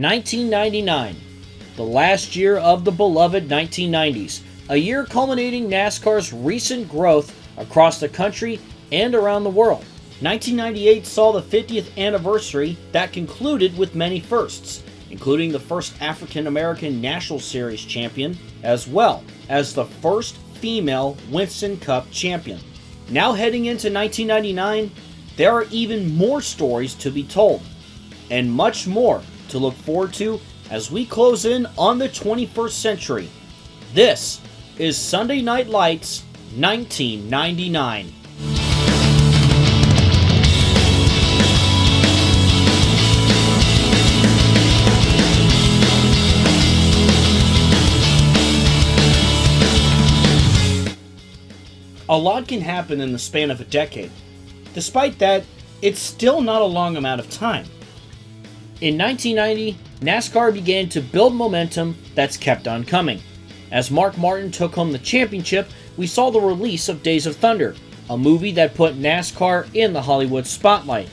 1999, the last year of the beloved 1990s, a year culminating NASCAR's recent growth across the country and around the world. 1998 saw the 50th anniversary that concluded with many firsts, including the first African-American National Series champion, as well as the first female Winston Cup champion. Now heading into 1999, there are even more stories to be told, and much more to look forward to as we close in on the 21st century. This is Sunday Night Lights 1999. A lot can happen in the span of a decade. Despite that, it's still not a long amount of time. In 1990, NASCAR began to build momentum that's kept on coming. As Mark Martin took home the championship, we saw the release of Days of Thunder, a movie that put NASCAR in the Hollywood spotlight.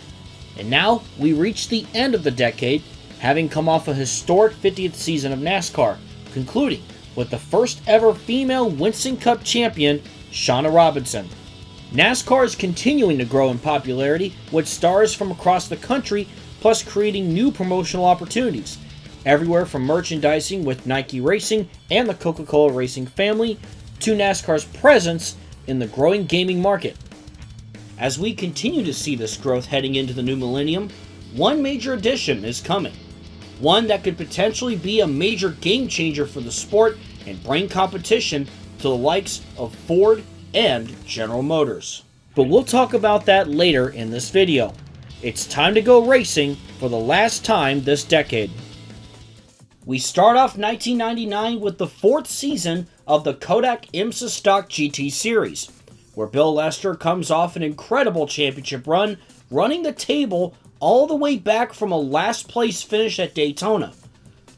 And now, we reach the end of the decade, having come off a historic 50th season of NASCAR, concluding with the first ever female Winston Cup champion, Shauna Robinson. NASCAR is continuing to grow in popularity with stars from across the country, plus creating new promotional opportunities, everywhere from merchandising with Nike Racing and the Coca-Cola Racing family, to NASCAR's presence in the growing gaming market. As we continue to see this growth heading into the new millennium, one major addition is coming. One that could potentially be a major game changer for the sport and bring competition to the likes of Ford and General Motors. But we'll talk about that later in this video. It's time to go racing for the last time this decade. We start off 1999 with the 4th season of the Kodak IMSA Stock GT Series, where Bill Lester comes off an incredible championship run, running the table all the way back from a last place finish at Daytona.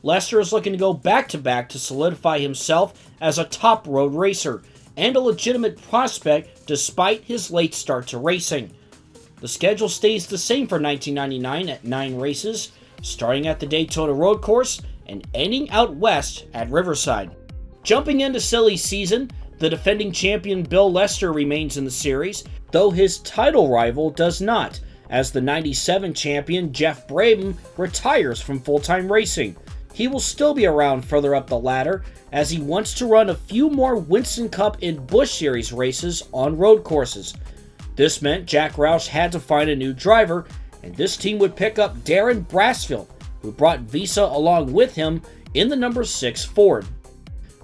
Lester is looking to go back-to-back to solidify himself as a top road racer and a legitimate prospect despite his late start to racing. The schedule stays the same for 1999 at 9 races, starting at the Daytona Road Course and ending out west at Riverside. Jumping into silly season, the defending champion Bill Lester remains in the series, though his title rival does not, as the 97 champion Jeff Brabham retires from full-time racing. He will still be around further up the ladder, as he wants to run a few more Winston Cup and Busch Series races on road courses. This meant Jack Roush had to find a new driver, and this team would pick up Darren Brasfield, who brought Visa along with him in the number 6 Ford.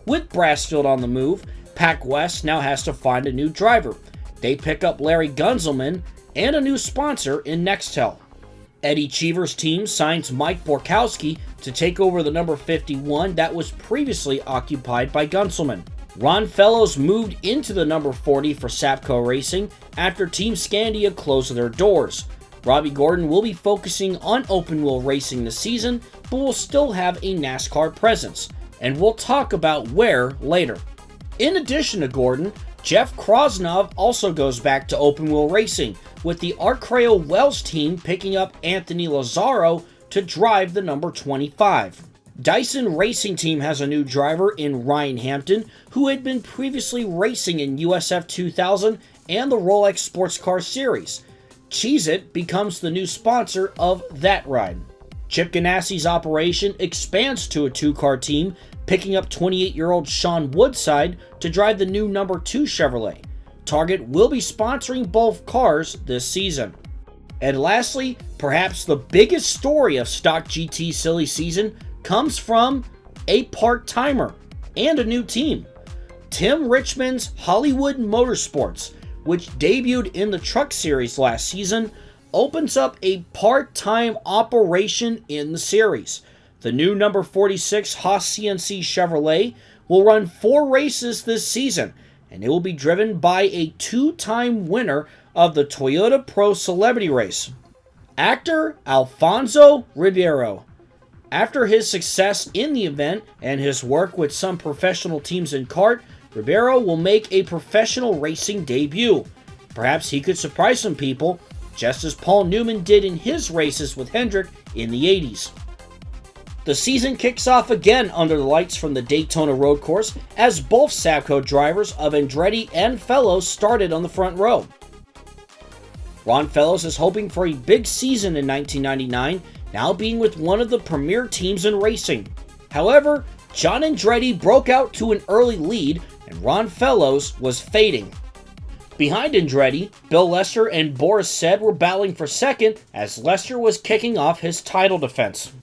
With Brasfield on the move, Pac West now has to find a new driver. They pick up Larry Gunzelman and a new sponsor in Nextel. Eddie Cheever's team signs Mike Borkowski to take over the number 51 that was previously occupied by Gunzelman. Ron Fellows moved into the number 40 for Sapco Racing after Team Scandia closed their doors. Robbie Gordon will be focusing on open wheel racing this season, but will still have a NASCAR presence, and we'll talk about where later. In addition to Gordon, Jeff Krosnov also goes back to open wheel racing, with the Arcreo Wells team picking up Anthony Lazzaro to drive the number 25. Dyson Racing Team has a new driver in Ryan Hampton, who had been previously racing in USF 2000 and the Rolex Sports Car Series. Cheez-It becomes the new sponsor of that ride. Chip Ganassi's operation expands to a 2-car team, picking up 28-year-old Sean Woodside to drive the new number 2 Chevrolet. Target will be sponsoring both cars this season. And lastly, perhaps the biggest story of Stock GT silly season comes from a part-timer and a new team. Tim Richmond's Hollywood Motorsports, which debuted in the Truck Series last season, opens up a part-time operation in the series. The new number 46 Haas CNC Chevrolet will run 4 races this season, and it will be driven by a 2-time winner of the Toyota Pro Celebrity Race, actor Alfonso Ribeiro. After his success in the event and his work with some professional teams in kart, Ribeiro will make a professional racing debut. Perhaps he could surprise some people, just as Paul Newman did in his races with Hendrick in the 80s. The season kicks off again under the lights from the Daytona road course as both Savco drivers of Andretti and Fellows started on the front row. Ron Fellows is hoping for a big season in 1999, now being with one of the premier teams in racing. However, John Andretti broke out to an early lead and Ron Fellows was fading. Behind Andretti, Bill Lester and Boris Said were battling for second as Lester was kicking off his title defense.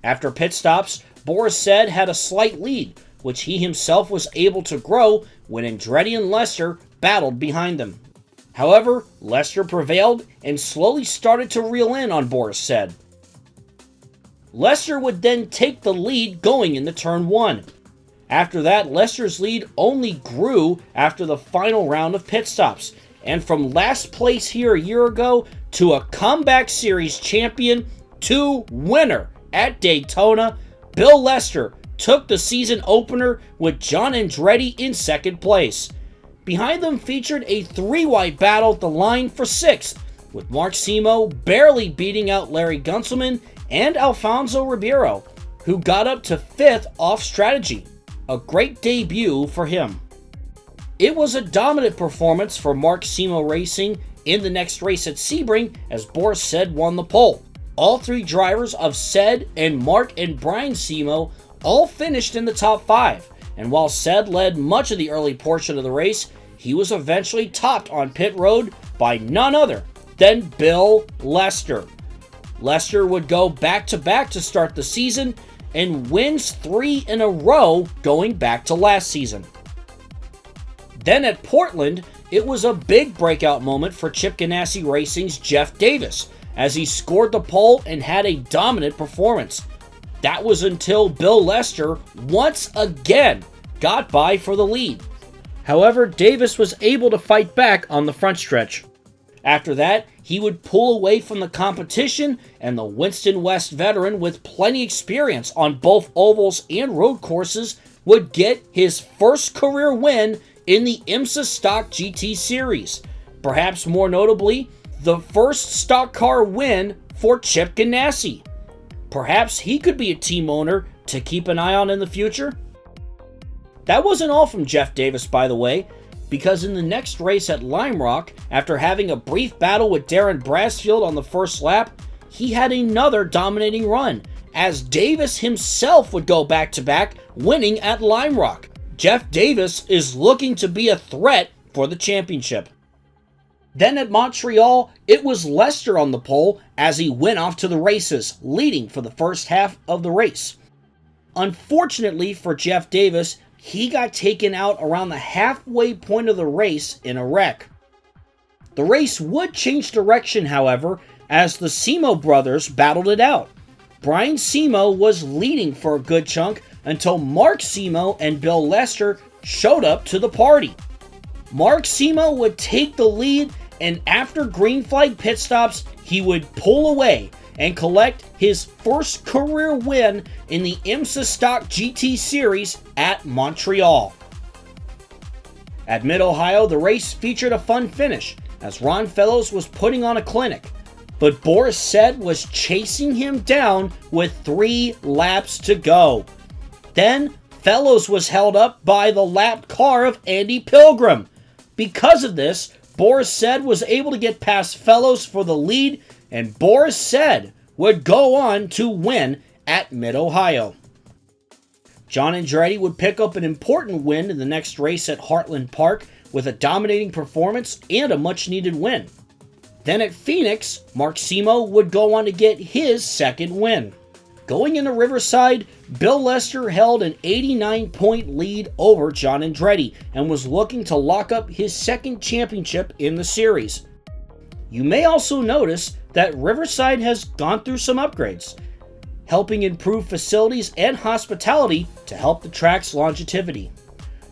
After pit stops, Boris Said had a slight lead, which he himself was able to grow when Andretti and Lester battled behind them. However, Lester prevailed and slowly started to reel in on Boris Said. Lester would then take the lead going into turn 1. After that, Lester's lead only grew after the final round of pit stops, and from last place here a year ago to a comeback series champion to winner at Daytona, Bill Lester took the season opener with John Andretti in second place. Behind them featured a three-wide battle at the line for 6th, with Mark Simo barely beating out Larry Gunselman and Alfonso Ribeiro, who got up to 5th off strategy. A great debut for him. It was a dominant performance for Mark Simo Racing in the next race at Sebring as Boris Said won the pole. All three drivers of Said and Mark and Brian Simo all finished in the top 5, and while Said led much of the early portion of the race, he was eventually topped on pit road by none other than Bill Lester. Lester would go back-to-back to start the season and wins 3 in a row going back to last season. Then at Portland, it was a big breakout moment for Chip Ganassi Racing's Jeff Davis as he scored the pole and had a dominant performance. That was until Bill Lester once again got by for the lead. However, Davis was able to fight back on the front stretch. After that, he would pull away from the competition, and the Winston West veteran with plenty experience on both ovals and road courses would get his first career win in the IMSA Stock GT Series. Perhaps more notably, the first stock car win for Chip Ganassi. Perhaps he could be a team owner to keep an eye on in the future. That wasn't all from Jeff Davis, by the way, because in the next race at Lime Rock, after having a brief battle with Darren Brasfield on the first lap, he had another dominating run, as Davis himself would go back-to-back, winning at Lime Rock. Jeff Davis is looking to be a threat for the championship. Then at Montreal, it was Lester on the pole as he went off to the races, leading for the first half of the race. Unfortunately for Jeff Davis, he got taken out around the halfway point of the race in a wreck. The race would change direction, however, as the Simo brothers battled it out. Brian Simo was leading for a good chunk until Mark Simo and Bill Lester showed up to the party. Mark Simo would take the lead, and after green flag pit stops, he would pull away and collect his first career win in the IMSA Stock GT Series at Montreal. At Mid-Ohio, the race featured a fun finish as Ron Fellows was putting on a clinic, but Boris Said was chasing him down with 3 laps to go. Then, Fellows was held up by the lapped car of Andy Pilgrim. Because of this, Boris Said was able to get past Fellows for the lead, and Boris Said would go on to win at Mid-Ohio. John Andretti would pick up an important win in the next race at Heartland Park with a dominating performance and a much-needed win. Then at Phoenix, Mark Simo would go on to get his second win. Going into Riverside, Bill Lester held an 89-point lead over John Andretti and was looking to lock up his second championship in the series. You may also notice that Riverside has gone through some upgrades, helping improve facilities and hospitality to help the track's longevity.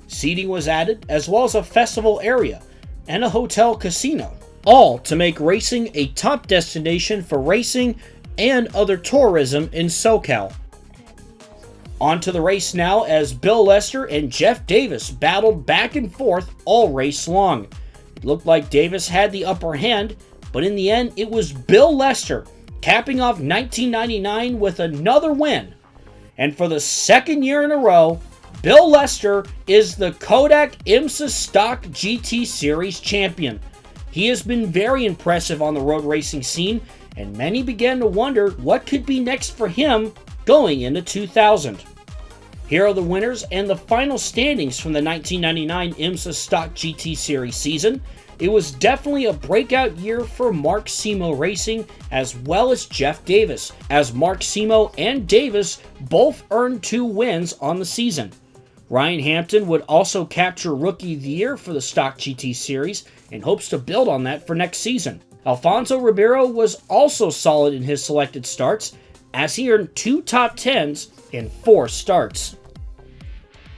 Seating was added, as well as a festival area and a hotel casino, all to make racing a top destination for racing and other tourism in SoCal. On to the race now as Bill Lester and Jeff Davis battled back and forth all race long. It looked like Davis had the upper hand, but in the end it was Bill Lester capping off 1999 with another win. And for the second year in a row, Bill Lester is the Kodak IMSA Stock GT Series champion. He has been very impressive on the road racing scene, and many began to wonder what could be next for him going into 2000. Here are the winners and the final standings from the 1999 IMSA Stock GT Series season. It was definitely a breakout year for Mark Simo Racing as well as Jeff Davis, as Mark Simo and Davis both earned 2 wins on the season. Ryan Hampton would also capture Rookie of the Year for the Stock GT Series and hopes to build on that for next season. Alfonso Ribeiro was also solid in his selected starts, as he earned 2 top 10s in 4 starts.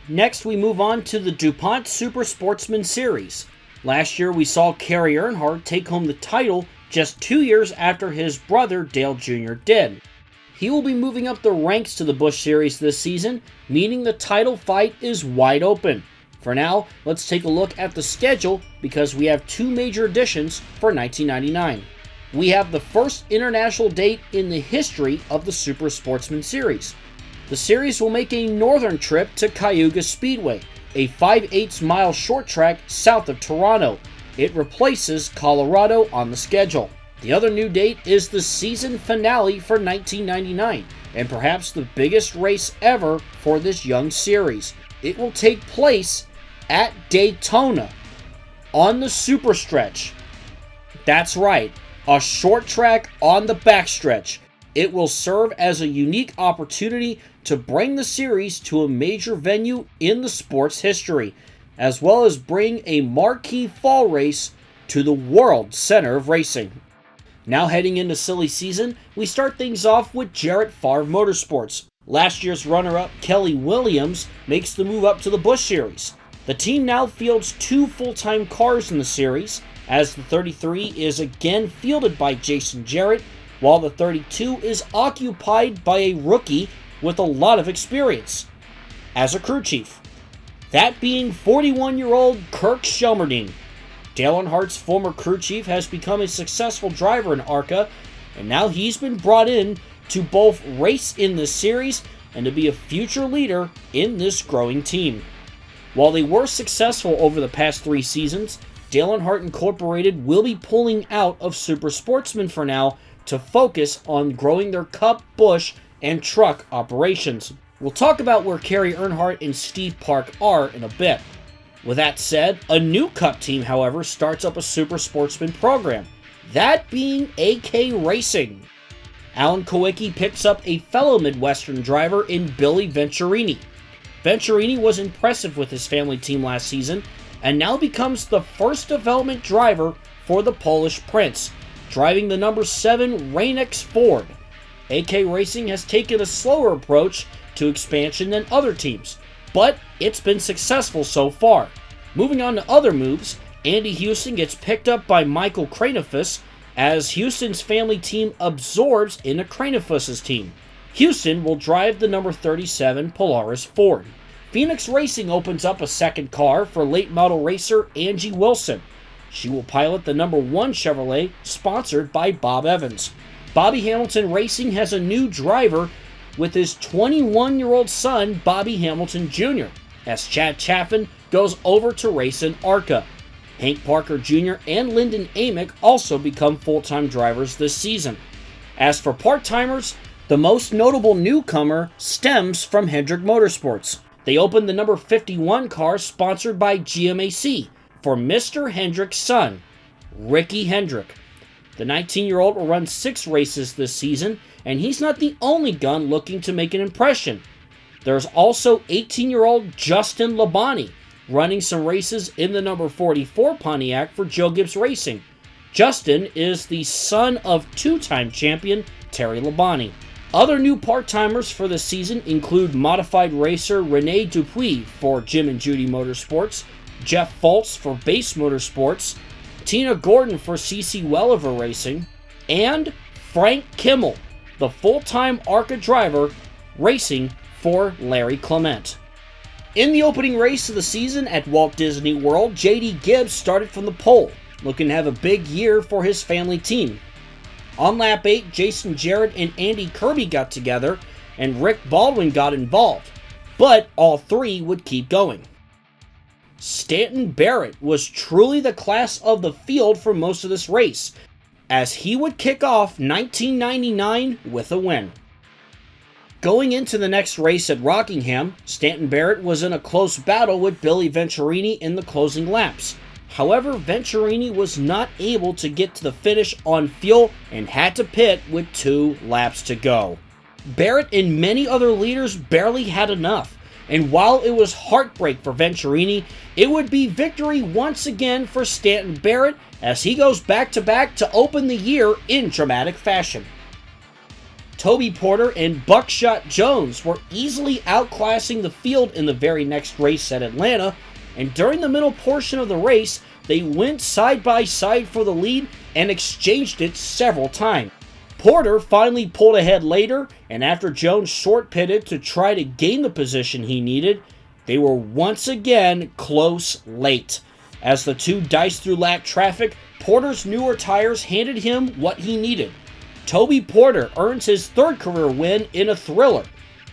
Next, we move on to the DuPont Super Sportsman Series. Last year, we saw Kerry Earnhardt take home the title just 2 years after his brother Dale Jr. did. He will be moving up the ranks to the Busch Series this season, meaning the title fight is wide open. For now, let's take a look at the schedule because we have 2 major additions for 1999. We have the first international date in the history of the Super Sportsman Series. The series will make a northern trip to Cayuga Speedway, a 5/8 mile short track south of Toronto. It replaces Colorado on the schedule. The other new date is the season finale for 1999, and perhaps the biggest race ever for this young series. It will take place at Daytona on the Superstretch. That's right, a short track on the backstretch. It will serve as a unique opportunity to bring the series to a major venue in the sport's history, as well as bring a marquee fall race to the world center of racing. Now heading into silly season, we start things off with Jarrett Favre Motorsports. Last year's runner-up Kelly Williams makes the move up to the Busch Series. The team now fields 2 full-time cars in the series, as the 33 is again fielded by Jason Jarrett, while the 32 is occupied by a rookie with a lot of experience as a crew chief, that being 41-year-old Kirk Shelmerdine. Dale Earnhardt's former crew chief has become a successful driver in ARCA, and now he's been brought in to both race in this series and to be a future leader in this growing team. While they were successful over the past 3 seasons, Dale Earnhardt Incorporated will be pulling out of Super Sportsman for now to focus on growing their Cup, Busch, and truck operations. We'll talk about where Kerry Earnhardt and Steve Park are in a bit. With that said, a new Cup team, however, starts up a Super Sportsman program, that being AK Racing. Alan Kowicki picks up a fellow Midwestern driver in Billy Venturini. Venturini was impressive with his family team last season, and now becomes the first development driver for the Polish Prince, driving the number 7 Rain-X Ford. AK Racing has taken a slower approach to expansion than other teams, but it's been successful so far. Moving on to other moves, Andy Houston gets picked up by Michael Kranefus as Houston's family team absorbs into Kranefus's team. Houston will drive the number 37 Polaris Ford. Phoenix Racing opens up a second car for late model racer Angie Wilson. She will pilot the number 1 Chevrolet, sponsored by Bob Evans. Bobby Hamilton Racing has a new driver with his 21-year-old son, Bobby Hamilton Jr., as Chad Chaffin goes over to race in ARCA. Hank Parker Jr. and Lyndon Amick also become full-time drivers this season. As for part-timers, the most notable newcomer stems from Hendrick Motorsports. They opened the number 51 car sponsored by GMAC for Mr. Hendrick's son, Ricky Hendrick. The 19-year-old will run 6 races this season, and he's not the only gun looking to make an impression. There's also 18-year-old Justin Labonte running some races in the number 44 Pontiac for Joe Gibbs Racing. Justin is the son of 2-time champion Terry Labonte. Other new part-timers for the season include modified racer Rene Dupuis for Jim and Judy Motorsports, Jeff Foltz for Base Motorsports, Tina Gordon for CC Welliver Racing, and Frank Kimmel, the full-time ARCA driver, racing for Larry Clement. In the opening race of the season at Walt Disney World, JD Gibbs started from the pole, looking to have a big year for his family team. On lap 8, Jason Jarrett and Andy Kirby got together, and Rick Baldwin got involved, but all three would keep going. Stanton Barrett was truly the class of the field for most of this race, as he would kick off 1999 with a win. Going into the next race at Rockingham, Stanton Barrett was in a close battle with Billy Venturini in the closing laps. However, Venturini was not able to get to the finish on fuel and had to pit with 2 laps to go. Barrett and many other leaders barely had enough, and while it was heartbreak for Venturini, it would be victory once again for Stanton Barrett as he goes back-to-back to open the year in dramatic fashion. Toby Porter and Buckshot Jones were easily outclassing the field in the very next race at Atlanta, and during the middle portion of the race, they went side by side for the lead and exchanged it several times. Porter finally pulled ahead later, and after Jones short pitted to try to gain the position he needed, they were once again close late. As the two diced through lap traffic, Porter's newer tires handed him what he needed. Toby Porter earns his 3rd career win in a thriller.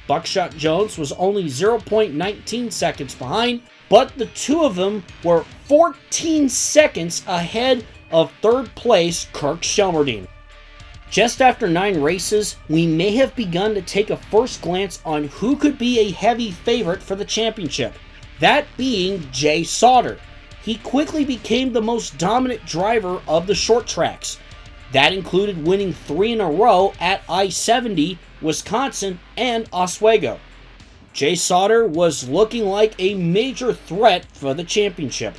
Buckshot Jones was only 0.19 seconds behind, but the two of them were 14 seconds ahead of 3rd place Kirk Shelmerdine. Just after 9 races, we may have begun to take a first glance on who could be a heavy favorite for the championship, that being Jay Sauter. He quickly became the most dominant driver of the short tracks. That included winning 3 in a row at I-70, Wisconsin, and Oswego. Jay Sauter was looking like a major threat for the championship.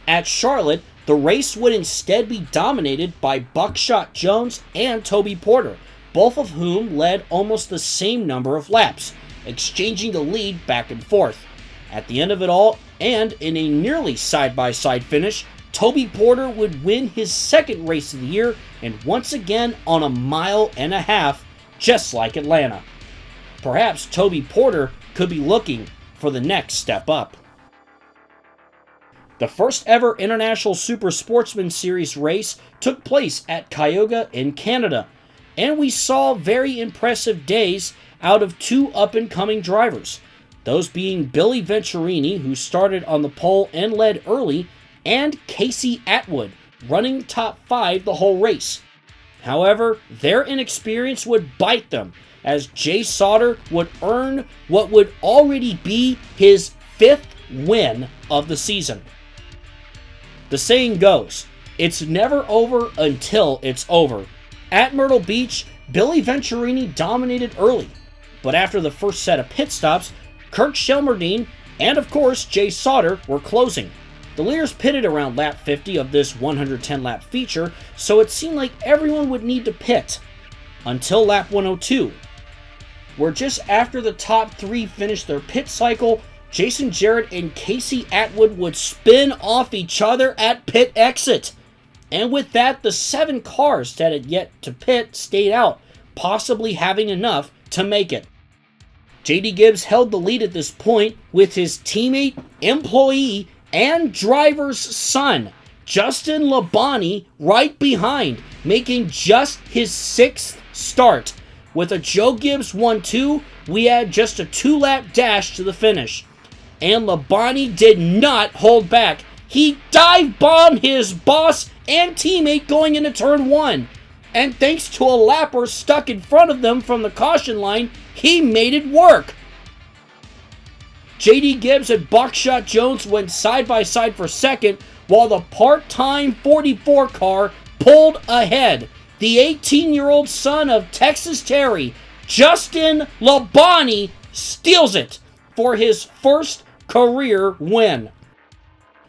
At Charlotte, the race would instead be dominated by Buckshot Jones and Toby Porter, both of whom led almost the same number of laps, exchanging the lead back and forth. At the end of it all, and in a nearly side-by-side finish, Toby Porter would win his 2nd race of the year, and once again on a 1.5 miles, just like Atlanta. Perhaps Toby Porter could be looking for the next step up. The first ever International Super Sportsman Series race took place at Cayuga in Canada, and we saw very impressive days out of 2 up-and-coming drivers, those being Billy Venturini, who started on the pole and led early, and Casey Atwood, running top 5 the whole race. However, their inexperience would bite them, as Jay Sauter would earn what would already be his 5th win of the season. The saying goes, it's never over until it's over. At Myrtle Beach, Billy Venturini dominated early, but after the first set of pit stops, Kirk Shelmerdine and of course Jay Sauter were closing. The leaders pitted around lap 50 of this 110-lap feature, so it seemed like everyone would need to pit, until lap 102, where just after the top 3 finished their pit cycle, Jason Jarrett and Casey Atwood would spin off each other at pit exit. And with that, the 7 cars that had yet to pit stayed out, possibly having enough to make it. JD Gibbs held the lead at this point with his teammate, employee, and driver's son, Justin Labonte, right behind, making just his 6th start. With a Joe Gibbs 1-2, we had just a 2-lap dash to the finish. And Labonte did not hold back. He dive-bombed his boss and teammate going into turn 1. And thanks to a lapper stuck in front of them from the caution line, he made it work. JD Gibbs and Buckshot Jones went side by side for 2nd, while the part-time 44 car pulled ahead. The 18-year-old son of Texas Terry, Justin Labonte, steals it for his first career win.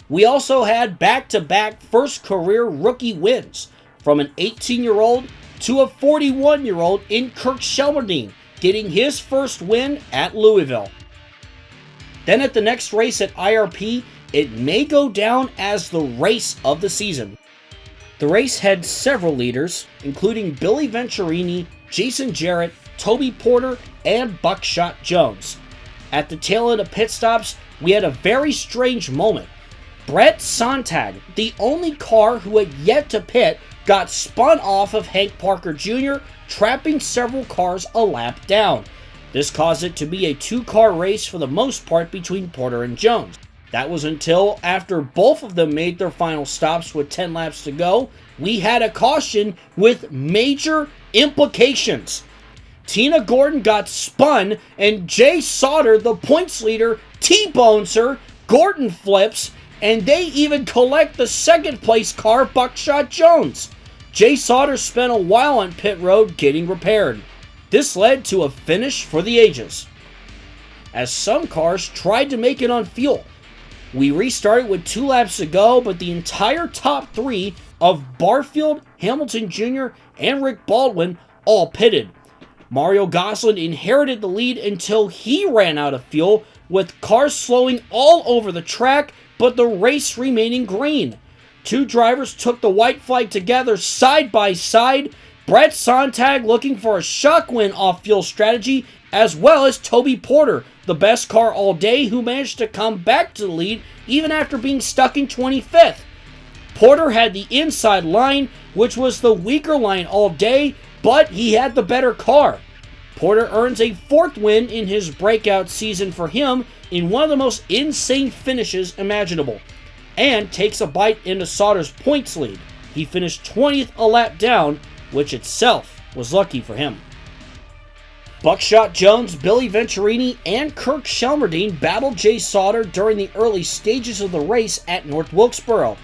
We also had back-to-back first career rookie wins, from an 18-year-old to a 41-year-old in Kirk Shelmerdine, getting his first win at Louisville. Then at the next race at IRP, it may go down as the race of the season. The race had several leaders, including Billy Venturini, Jason Jarrett, Toby Porter, and Buckshot Jones. At the tail end of pit stops, we had a very strange moment. Brett Sontag, the only car who had yet to pit, got spun off of Hank Parker Jr., trapping several cars a lap down. This caused it to be a 2-car race for the most part between Porter and Jones. That was until after both of them made their final stops with 10 laps to go, we had a caution with major implications. Tina Gordon got spun and Jay Sauter, the points leader, T-bones her, Gordon flips, and they even collect the second place car, Buckshot Jones. Jay Sauter spent a while on pit road getting repaired. This led to a finish for the ages, as some cars tried to make it on fuel. We restarted with 2 laps to go, but the entire top 3 of Barfield, Hamilton Jr., and Rick Baldwin all pitted. Mario Gosselin inherited the lead until he ran out of fuel, with cars slowing all over the track, but the race remaining green. 2 drivers took the white flag together side by side, Brett Sontag looking for a shock win off fuel strategy, as well as Toby Porter, the best car all day, who managed to come back to the lead even after being stuck in 25th. Porter had the inside line, which was the weaker line all day, but he had the better car. Porter earns a 4th win in his breakout season for him in one of the most insane finishes imaginable, and takes a bite into Sauter's points lead. He finished 20th a lap down, which itself was lucky for him. Buckshot Jones, Billy Venturini, and Kirk Shelmerdine battled Jay Sauter during the early stages of the race at North Wilkesboro,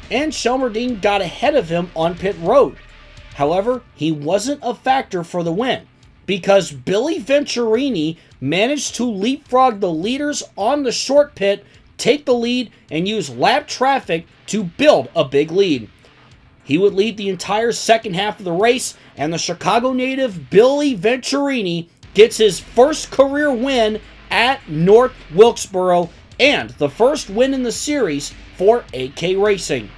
and Shelmerdine got ahead of him on pit road. However, he wasn't a factor for the win, because Billy Venturini managed to leapfrog the leaders on the short pit, take the lead, and use lap traffic to build a big lead. He would lead the entire second half of the race, and the Chicago native Billy Venturini gets his first career win at North Wilkesboro, and the first win in the series for 8K Racing.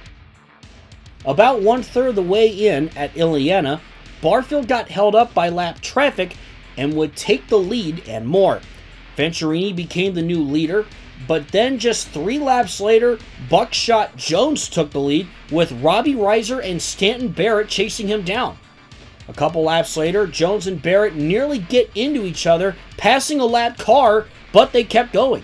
About 1/3 of the way in at Ileana, Barfield got held up by lap traffic and would take the lead and more. Venturini became the new leader, but then just 3 laps later, Buckshot Jones took the lead, with Robbie Reiser and Stanton Barrett chasing him down. A couple laps later, Jones and Barrett nearly get into each other, passing a lapped car, but they kept going.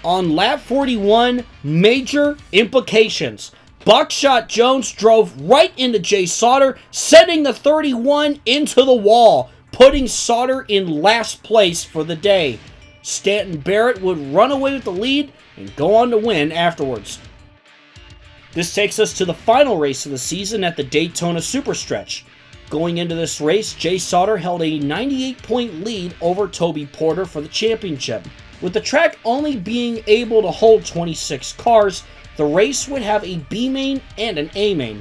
On lap 41, major implications. Buckshot Jones drove right into Jay Sauter, sending the 31 into the wall, putting Sauter in last place for the day. Stanton Barrett would run away with the lead and go on to win afterwards. This takes us to the final race of the season at the Daytona Superstretch. Going into this race, Jay Sauter held a 98-point lead over Toby Porter for the championship. With the track only being able to hold 26 cars, the race would have a B main and an A main.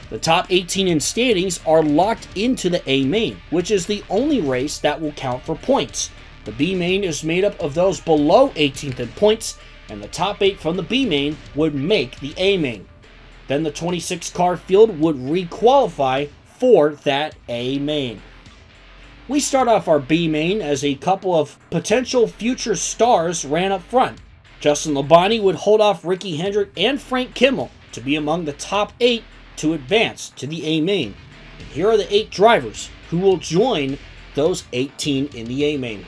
The top 18 in standings are locked into the A main, which is the only race that will count for points. The B main is made up of those below 18th in points, and the top 8 from the B main would make the A main. Then the 26 car field would re-qualify for that A main. We start off our B main as a couple of potential future stars ran up front. Justin Labonte would hold off Ricky Hendrick and Frank Kimmel to be among the top 8 to advance to the A main. And here are the 8 drivers who will join those 18 in the A main.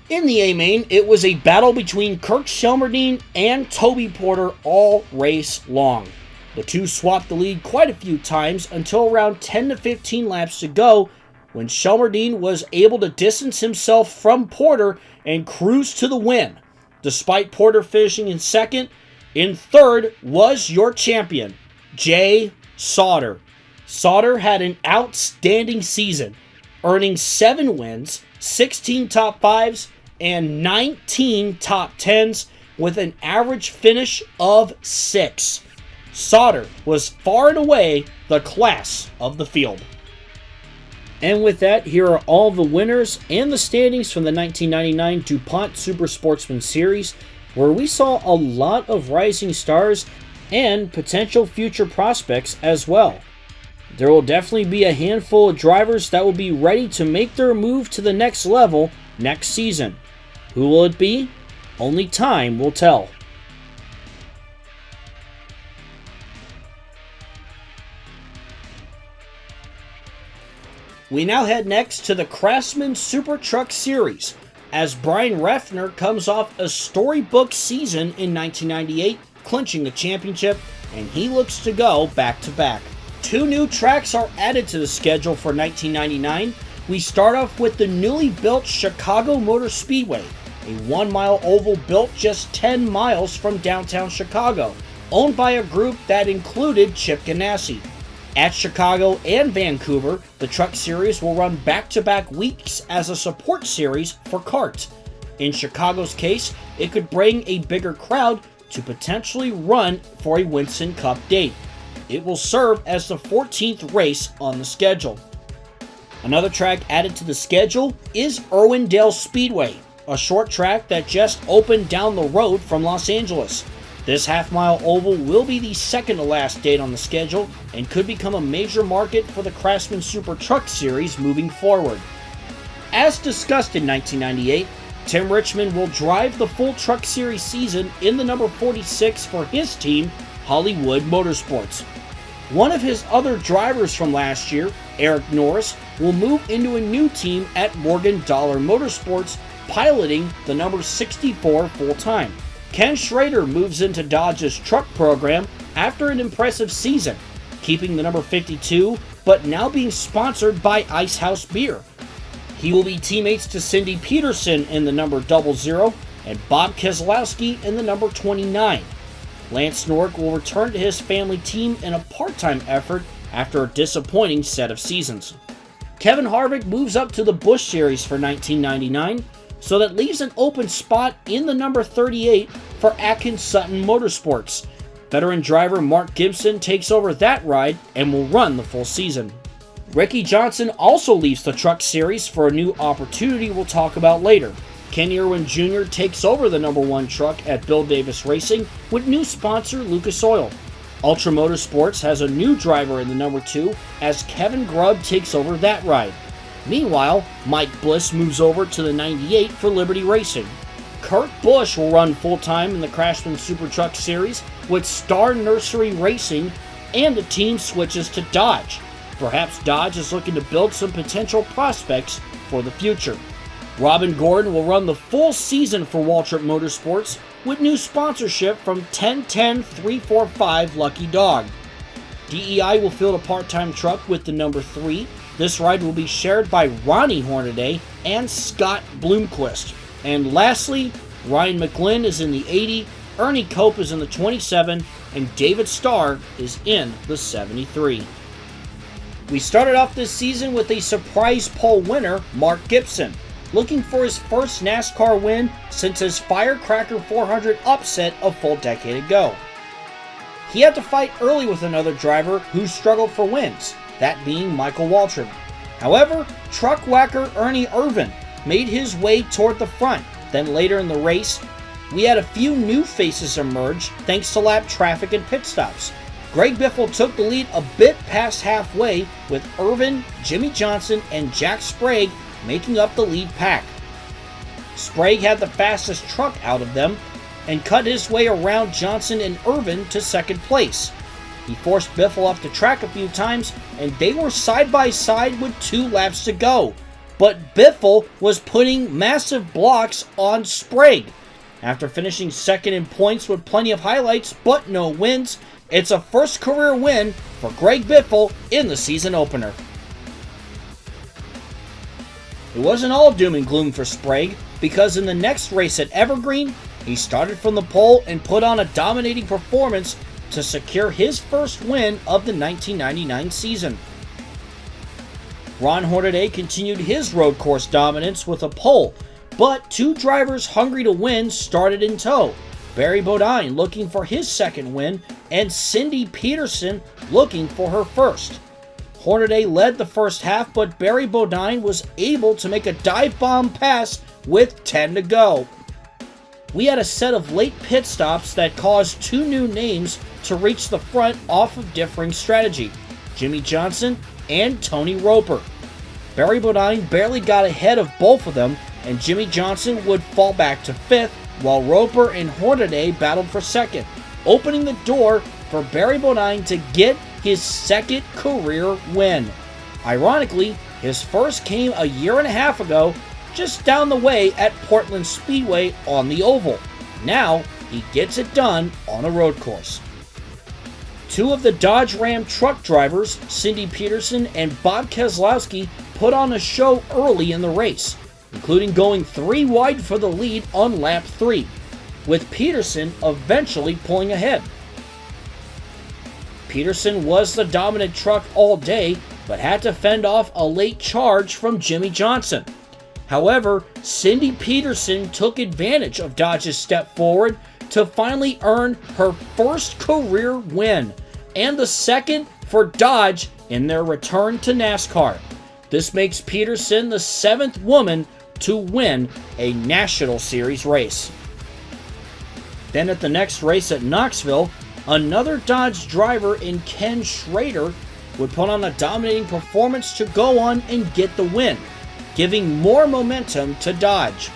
In the A main, it was a battle between Kirk Shelmerdine and Toby Porter all race long. The two swapped the lead quite a few times until around 10 to 15 laps to go, when Shelmerdine was able to distance himself from Porter and cruise to the win. Despite Porter finishing in second, in third was your champion, Jay Sauter. Sauter had an outstanding season, earning 7 wins, 16 top 5s, and 19 top 10s with an average finish of 6. Sauter was far and away the class of the field. And with that, here are all the winners and the standings from the 1999 DuPont Super Sportsman Series, where we saw a lot of rising stars and potential future prospects as well. There will definitely be a handful of drivers that will be ready to make their move to the next level next season. Who will it be? Only time will tell. We now head next to the Craftsman Super Truck Series, as Brian Refner comes off a storybook season in 1998, clinching the championship, and he looks to go back-to-back. 2 new tracks are added to the schedule for 1999. We start off with the newly built Chicago Motor Speedway, a 1-mile oval built just 10 miles from downtown Chicago, owned by a group that included Chip Ganassi. At Chicago and Vancouver, the Truck Series will run back-to-back weeks as a support series for CART. In Chicago's case, it could bring a bigger crowd to potentially run for a Winston Cup date. It will serve as the 14th race on the schedule. Another track added to the schedule is Irwindale Speedway, a short track that just opened down the road from Los Angeles. This half-mile oval will be the second to last date on the schedule and could become a major market for the Craftsman Super Truck Series moving forward. As discussed in 1998, Tim Richmond will drive the full Truck Series season in the number 46 for his team, Hollywood Motorsports. One of his other drivers from last year, Eric Norris, will move into a new team at Morgan Dollar Motorsports, piloting the number 64 full-time. Ken Schrader moves into Dodge's truck program after an impressive season, keeping the number 52, but now being sponsored by Icehouse Beer. He will be teammates to Cindy Peterson in the number 00 and Bob Keselowski in the number 29. Lance Nork will return to his family team in a part-time effort after a disappointing set of seasons. Kevin Harvick moves up to the Busch Series for 1999, so that leaves an open spot in the number 38 for Atkins Sutton Motorsports. Veteran driver Mark Gibson takes over that ride and will run the full season. Ricky Johnson also leaves the Truck Series for a new opportunity we'll talk about later. Kenny Irwin Jr. takes over the number 1 truck at Bill Davis Racing with new sponsor Lucas Oil. Ultra Motorsports has a new driver in the number 2 as Kevin Grubb takes over that ride. Meanwhile, Mike Bliss moves over to the 98 for Liberty Racing. Kurt Busch will run full-time in the Craftsman Super Truck Series with Star Nursery Racing, and the team switches to Dodge. Perhaps Dodge is looking to build some potential prospects for the future. Robin Gordon will run the full season for Waltrip Motorsports with new sponsorship from 10-10-345 Lucky Dog. DEI will field a part-time truck with the number 3. This ride will be shared by Ronnie Hornaday and Scott Bloomquist. And lastly, Ryan McGlynn is in the 80, Ernie Cope is in the 27, and David Starr is in the 73. We started off this season with a surprise pole winner, Mark Gibson, looking for his first NASCAR win since his Firecracker 400 upset a full decade ago. He had to fight early with another driver who struggled for wins, that being Michael Waltrip. However, truck whacker Ernie Irvan made his way toward the front. Then later in the race, we had a few new faces emerge thanks to lap traffic and pit stops. Greg Biffle took the lead a bit past halfway, with Irvan, Jimmy Johnson, and Jack Sprague making up the lead pack. Sprague had the fastest truck out of them and cut his way around Johnson and Irvan to second place. He forced Biffle off the track a few times, and they were side by side with 2 laps to go. But Biffle was putting massive blocks on Sprague. After finishing second in points with plenty of highlights but no wins, it's a first career win for Greg Biffle in the season opener. It wasn't all doom and gloom for Sprague, because in the next race at Evergreen, he started from the pole and put on a dominating performance to secure his first win of the 1999 season. Ron Hornaday continued his road course dominance with a pole, but 2 drivers hungry to win started in tow. Barry Bodine looking for his second win, and Cindy Peterson looking for her first. Hornaday led the first half, but Barry Bodine was able to make a dive bomb pass with 10 to go. We had a set of late pit stops that caused 2 new names to reach the front off of differing strategy, Jimmy Johnson and Tony Roper. Barry Bodine barely got ahead of both of them, and Jimmy Johnson would fall back to 5th, while Roper and Hornaday battled for 2nd, opening the door for Barry Bodine to get his second career win. Ironically, His first came a year and a half ago, just down the way at Portland Speedway on the oval. Now, he gets it done on a road course. Two of the Dodge Ram truck drivers, Cindy Peterson and Bob Keselowski, put on a show early in the race, including going 3 wide for the lead on lap 3, with Peterson eventually pulling ahead. Peterson was the dominant truck all day, but had to fend off a late charge from Jimmy Johnson. However, Cindy Peterson took advantage of Dodge's step forward to finally earn her first career win, and the second for Dodge in their return to NASCAR. This makes Peterson the 7th woman to win a National Series race. Then at the next race at Knoxville, another Dodge driver in Ken Schrader would put on a dominating performance to go on and get the win, giving more momentum to Dodge.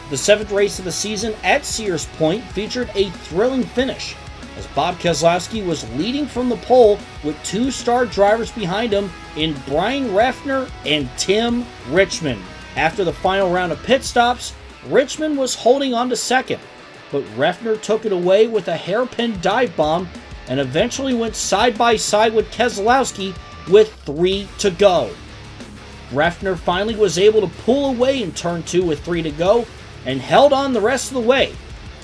The 7th race of the season at Sears Point featured a thrilling finish, as Bob Keselowski was leading from the pole with 2 star drivers behind him in Brian Reffner and Tim Richmond. After the final round of pit stops, Richmond was holding on to second, but Reffner took it away with a hairpin dive bomb and eventually went side by side with Keselowski with 3 to go. Reffner finally was able to pull away in turn 2 with 3 to go and held on the rest of the way.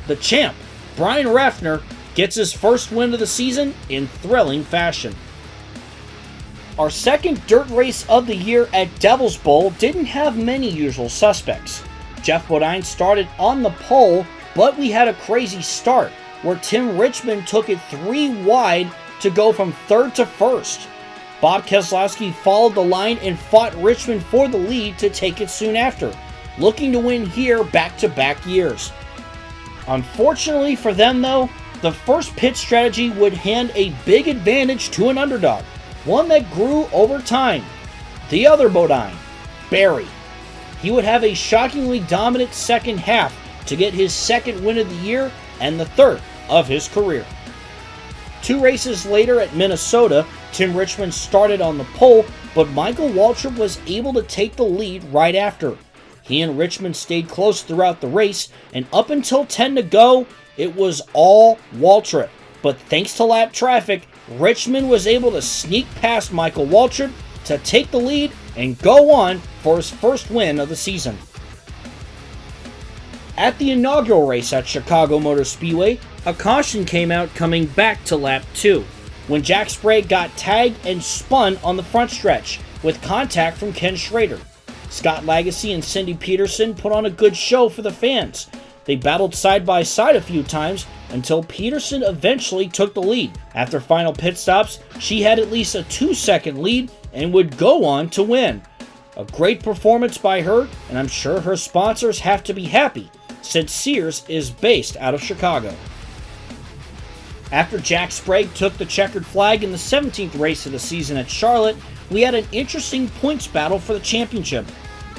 The champ, Brian Reffner, gets his first win of the season in thrilling fashion. Our second dirt race of the year at Devil's Bowl didn't have many usual suspects. Jeff Bodine started on the pole, but we had a crazy start where Tim Richmond took it 3 wide to go from 3rd to 1st. Bob Keselowski followed the line and fought Richmond for the lead to take it soon after, looking to win here back-to-back years. Unfortunately for them though, the first pit strategy would hand a big advantage to an underdog, one that grew over time. The other Bodine, Barry. He would have a shockingly dominant second half to get his 2nd win of the year and the 3rd of his career. 2 races later at Minnesota, Tim Richmond started on the pole, but Michael Waltrip was able to take the lead right after. He and Richmond stayed close throughout the race, and up until 10 to go, it was all Waltrip. But thanks to lap traffic, Richmond was able to sneak past Michael Waltrip to take the lead and go on for his first win of the season. At the inaugural race at Chicago Motor Speedway, a caution came out coming back to lap 2, when Jack Sprague got tagged and spun on the front stretch, with contact from Ken Schrader. Scott Lagasse and Cindy Peterson put on a good show for the fans. They battled side by side a few times until Peterson eventually took the lead. After final pit stops, she had at least a 2-second lead and would go on to win. A great performance by her, and I'm sure her sponsors have to be happy, since Sears is based out of Chicago. After Jack Sprague took the checkered flag in the 17th race of the season at Charlotte, we had an interesting points battle for the championship.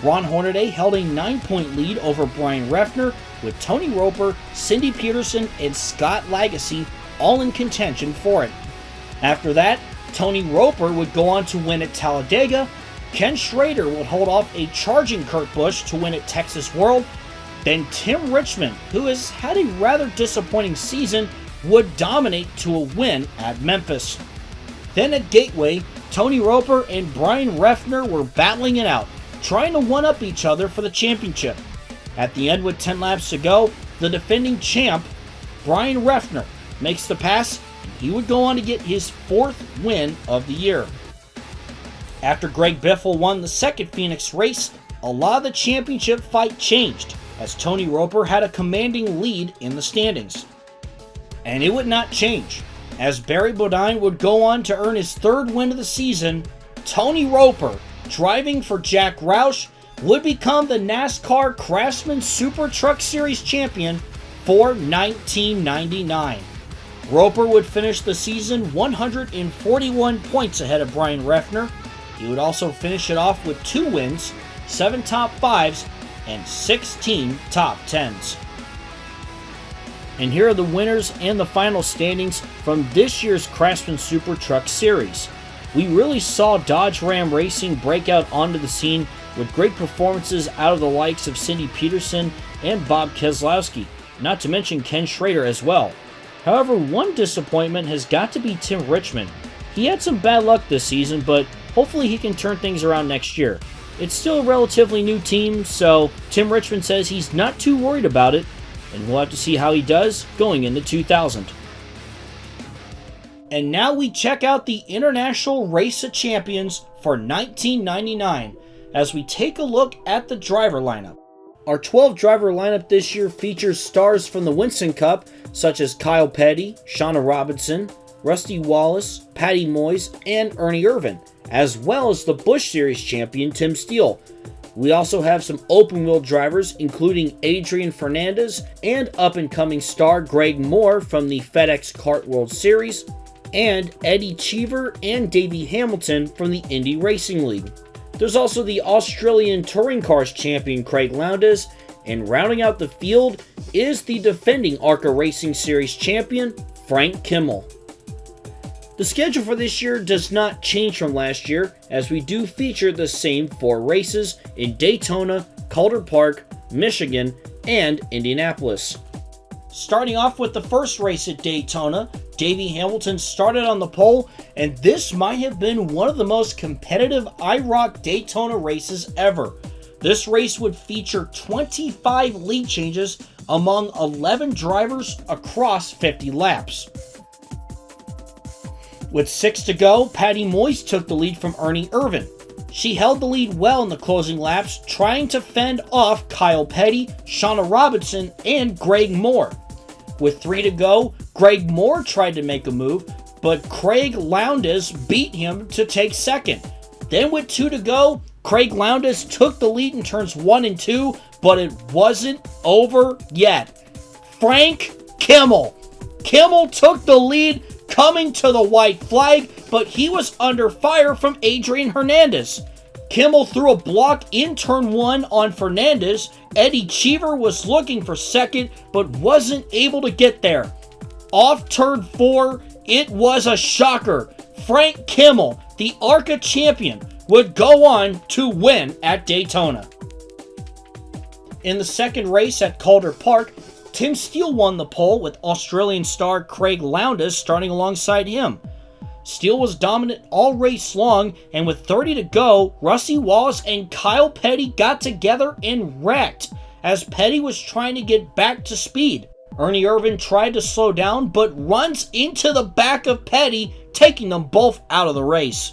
Ron Hornaday held a 9-point lead over Brian Reffner, with Tony Roper, Cindy Peterson, and Scott Lagasse all in contention for it. After that, Tony Roper would go on to win at Talladega, Ken Schrader would hold off a charging Kurt Busch to win at Texas World, then Tim Richmond, who has had a rather disappointing season, would dominate to a win at Memphis. Then at Gateway, Tony Roper and Brian Reffner were battling it out, trying to one-up each other for the championship. At the end with 10 laps to go, the defending champ, Brian Reffner, makes the pass, and he would go on to get his 4th win of the year. After Greg Biffle won the 2nd Phoenix race, a lot of the championship fight changed, as Tony Roper had a commanding lead in the standings. And it would not change, as Barry Bodine would go on to earn his 3rd win of the season. Tony Roper, driving for Jack Roush, would become the NASCAR Craftsman Super Truck Series champion for 1999. Roper would finish the season 141 points ahead of Brian Reffner. He would also finish it off with 2 wins, 7 top 5s, and 16 top 10s. And here are the winners and the final standings from this year's Craftsman Super Truck Series. we really saw Dodge Ram Racing break out onto the scene with great performances out of the likes of Cindy Peterson and Bob Keselowski, not to mention Ken Schrader as well. However, one disappointment has got to be Tim Richmond. He had some bad luck this season, but hopefully he can turn things around next year. It's still a relatively new team, so Tim Richmond says he's not too worried about it, and we'll have to see how he does going into 2000. And now we check out the International Race of Champions for 1999 as we take a look at the driver lineup. Our 12-driver lineup this year features stars from the Winston Cup, such as Kyle Petty, Shauna Robinson, Rusty Wallace, Patty Moyes, and Ernie Irvan, as well as the Busch Series champion Tim Steele. We also have some open-wheel drivers, including Adrian Fernandez and up-and-coming star Greg Moore from the FedEx Kart World Series, and Eddie Cheever and Davey Hamilton from the Indy Racing League. There's also the Australian Touring Cars champion Craig Lowndes, and rounding out the field is the defending ARCA Racing Series champion Frank Kimmel. The schedule for this year does not change from last year, as we do feature the same 4 races in Daytona, Calder Park, Michigan, and Indianapolis. Starting off with the first race at Daytona, Davey Hamilton started on the pole, and this might have been one of the most competitive Iroc Daytona races ever. This race would feature 25 lead changes among 11 drivers across 50 laps. With 6 to go, Patty Moyes took the lead from Ernie Irvan. She held the lead well in the closing laps, trying to fend off Kyle Petty, Shauna Robinson, and Greg Moore. With 3 to go, Greg Moore tried to make a move, but Craig Lowndes beat him to take second. Then with 2 to go, Craig Lowndes took the lead in turns 1 and 2, but it wasn't over yet. Frank Kimmel. Kimmel took the lead coming to the white flag, but he was under fire from Adrian Hernandez. Kimmel threw a block in turn 1 on Fernandez. Eddie Cheever was looking for second, but wasn't able to get there. Off turn 4, it was a shocker. Frank Kimmel, the ARCA champion, would go on to win at Daytona. In the second race at Calder Park, Tim Steele won the pole with Australian star Craig Lowndes starting alongside him. Steele was dominant all race long, and with 30 to go, Rusty Wallace and Kyle Petty got together and wrecked as Petty was trying to get back to speed. Ernie Irvan tried to slow down, but runs into the back of Petty, taking them both out of the race.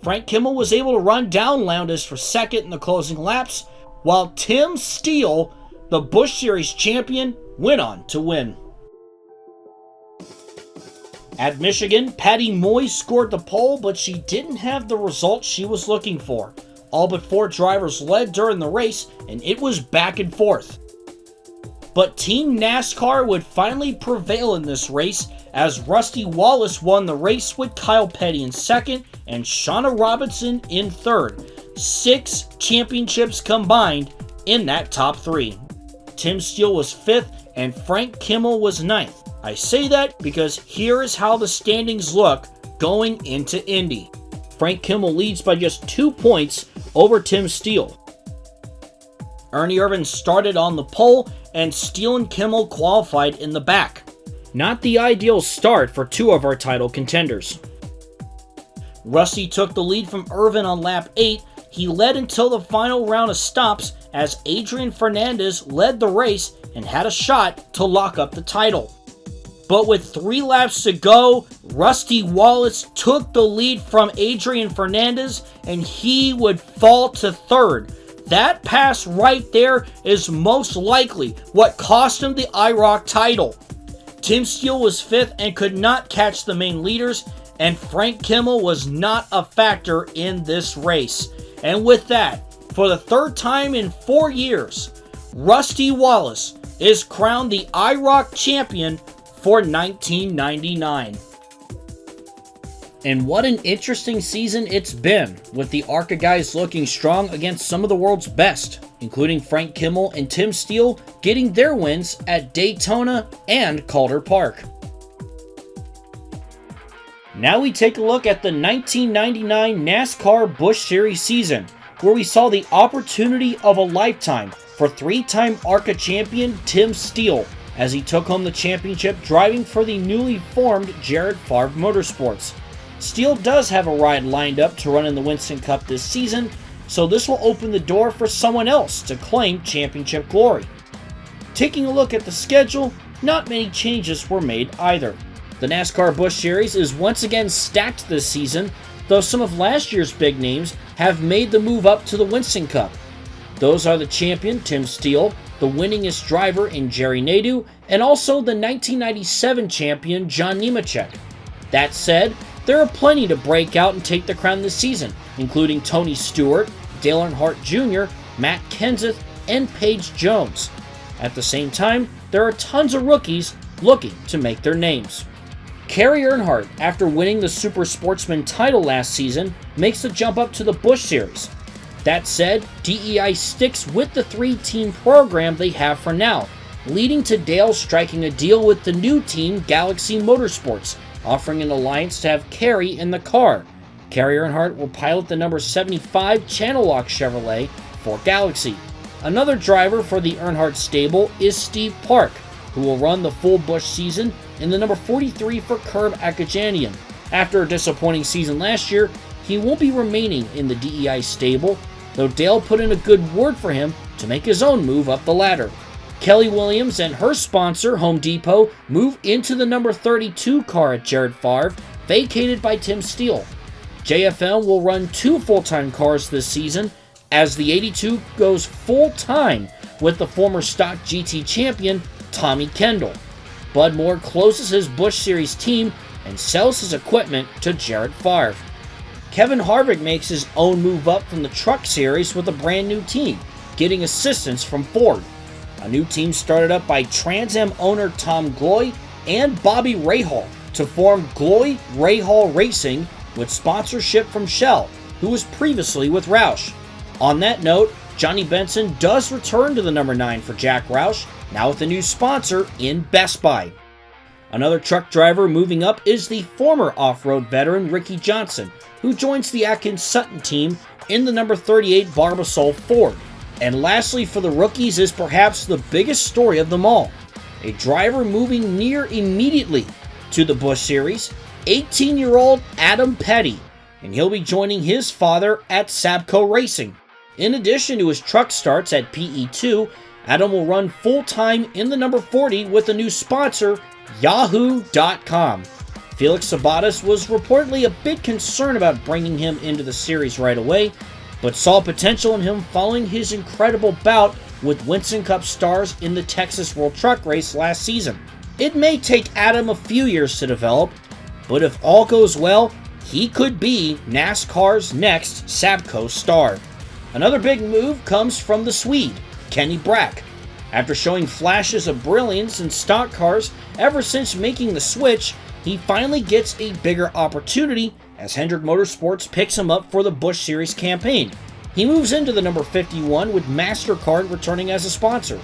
Frank Kimmel was able to run down Lowndes for second in the closing laps, while Tim Steele, the Busch Series champion, went on to win. At Michigan, Patty Moyes scored the pole, but she didn't have the result she was looking for. All but 4 drivers led during the race, and it was back and forth. But Team NASCAR would finally prevail in this race, as Rusty Wallace won the race with Kyle Petty in second and Shauna Robinson in third. 6 championships combined in that top 3. Tim Steele was 5th and Frank Kimmel was 9th. I say that because here is how the standings look going into Indy. Frank Kimmel leads by just 2 points over Tim Steele. Ernie Irvan started on the pole, and Steele and Kimmel qualified in the back. Not the ideal start for 2 of our title contenders. Rusty took the lead from Irvan on lap 8. He led until the final round of stops as Adrian Fernandez led the race and had a shot to lock up the title. But with 3 laps to go, Rusty Wallace took the lead from Adrian Fernandez, and he would fall to third. That pass right there is most likely what cost him the Iroc title. Tim Steele was 5th and could not catch the main leaders, and Frank Kimmel was not a factor in this race. And with that, for the 3rd time in 4 years, Rusty Wallace is crowned the Iroc champion for 1999. And what an interesting season it's been, with the ARCA guys looking strong against some of the world's best, including Frank Kimmel and Tim Steele getting their wins at Daytona and Calder Park. Now we take a look at the 1999 NASCAR Busch Series season, where we saw the opportunity of a lifetime for three-time ARCA champion Tim Steele as he took home the championship driving for the newly formed Jared Favre Motorsports. Steele does have a ride lined up to run in the Winston Cup this season, so this will open the door for someone else to claim championship glory. Taking a look at the schedule, not many changes were made either. The NASCAR Busch Series is once again stacked this season, though some of last year's big names have made the move up to the Winston Cup. Those are the champion Tim Steele, the winningest driver in Jerry Nadeau, and also the 1997 champion John Nemechek. That said, there are plenty to break out and take the crown this season, including Tony Stewart, Dale Earnhardt Jr., Matt Kenseth, and Paige Jones. At the same time, there are tons of rookies looking to make their names. Kerry Earnhardt, after winning the Super Sportsman title last season, makes the jump up to the Busch Series. That said, DEI sticks with the three-team program they have for now, leading to Dale striking a deal with the new team Galaxy Motorsports, offering an alliance to have Kerry in the car. Kerry Earnhardt will pilot the number 75 Channel Lock Chevrolet for Galaxy. Another driver for the Earnhardt stable is Steve Park, who will run the full Busch season in the number 43 for Curb Akajanian. After a disappointing season last year, he won't be remaining in the DEI stable, though Dale put in a good word for him to make his own move up the ladder. Kelly Williams and her sponsor, Home Depot, move into the number 32 car at Jared Favre, vacated by Tim Steele. JFL will run 2 full-time cars this season, as the 82 goes full-time with the former stock GT champion, Tommy Kendall. Bud Moore closes his Busch Series team and sells his equipment to Jared Favre. Kevin Harvick makes his own move up from the Truck Series with a brand new team, getting assistance from Ford. A new team started up by Trans Am owner Tom Gloy and Bobby Rahal to form Gloy Rahal Racing with sponsorship from Shell, who was previously with Roush. On that note, Johnny Benson does return to the number 9 for Jack Roush, now with a new sponsor in Best Buy. Another truck driver moving up is the former off-road veteran Ricky Johnson, who joins the Atkins Sutton team in the number 38 Barbasol Ford. And lastly for the rookies is perhaps the biggest story of them all. A driver moving near immediately to the Busch Series, 18-year-old Adam Petty, and he'll be joining his father at Sabco Racing. In addition to his truck starts at PE2, Adam will run full-time in the number 40 with a new sponsor, Yahoo.com. Felix Sabates was reportedly a bit concerned about bringing him into the series right away, but saw potential in him following his incredible bout with Winston Cup stars in the Texas World Truck Race last season. It may take Adam a few years to develop, but if all goes well, he could be NASCAR's next Sabco star. Another big move comes from the Swede, Kenny Brack. After showing flashes of brilliance in stock cars ever since making the switch, he finally gets a bigger opportunity as Hendrick Motorsports picks him up for the Busch Series campaign. He moves into the number 51 with MasterCard returning as a sponsor.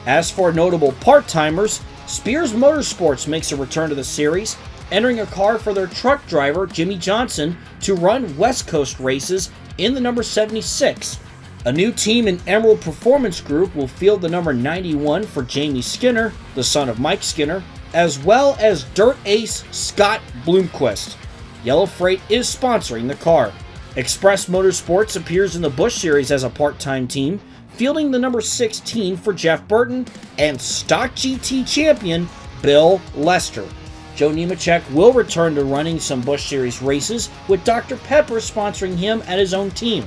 As for notable part-timers, Spears Motorsports makes a return to the series, entering a car for their truck driver Jimmy Johnson to run West Coast races in the number 76. A new team in Emerald Performance Group will field the number 91 for Jamie Skinner, the son of Mike Skinner, as well as dirt ace Scott Bloomquist. Yellow Freight is sponsoring the car. Express Motorsports appears in the Busch Series as a part-time team, fielding the number 16 for Jeff Burton and stock GT champion Bill Lester. Joe Nemechek will return to running some Busch Series races, with Dr. Pepper sponsoring him at his own team.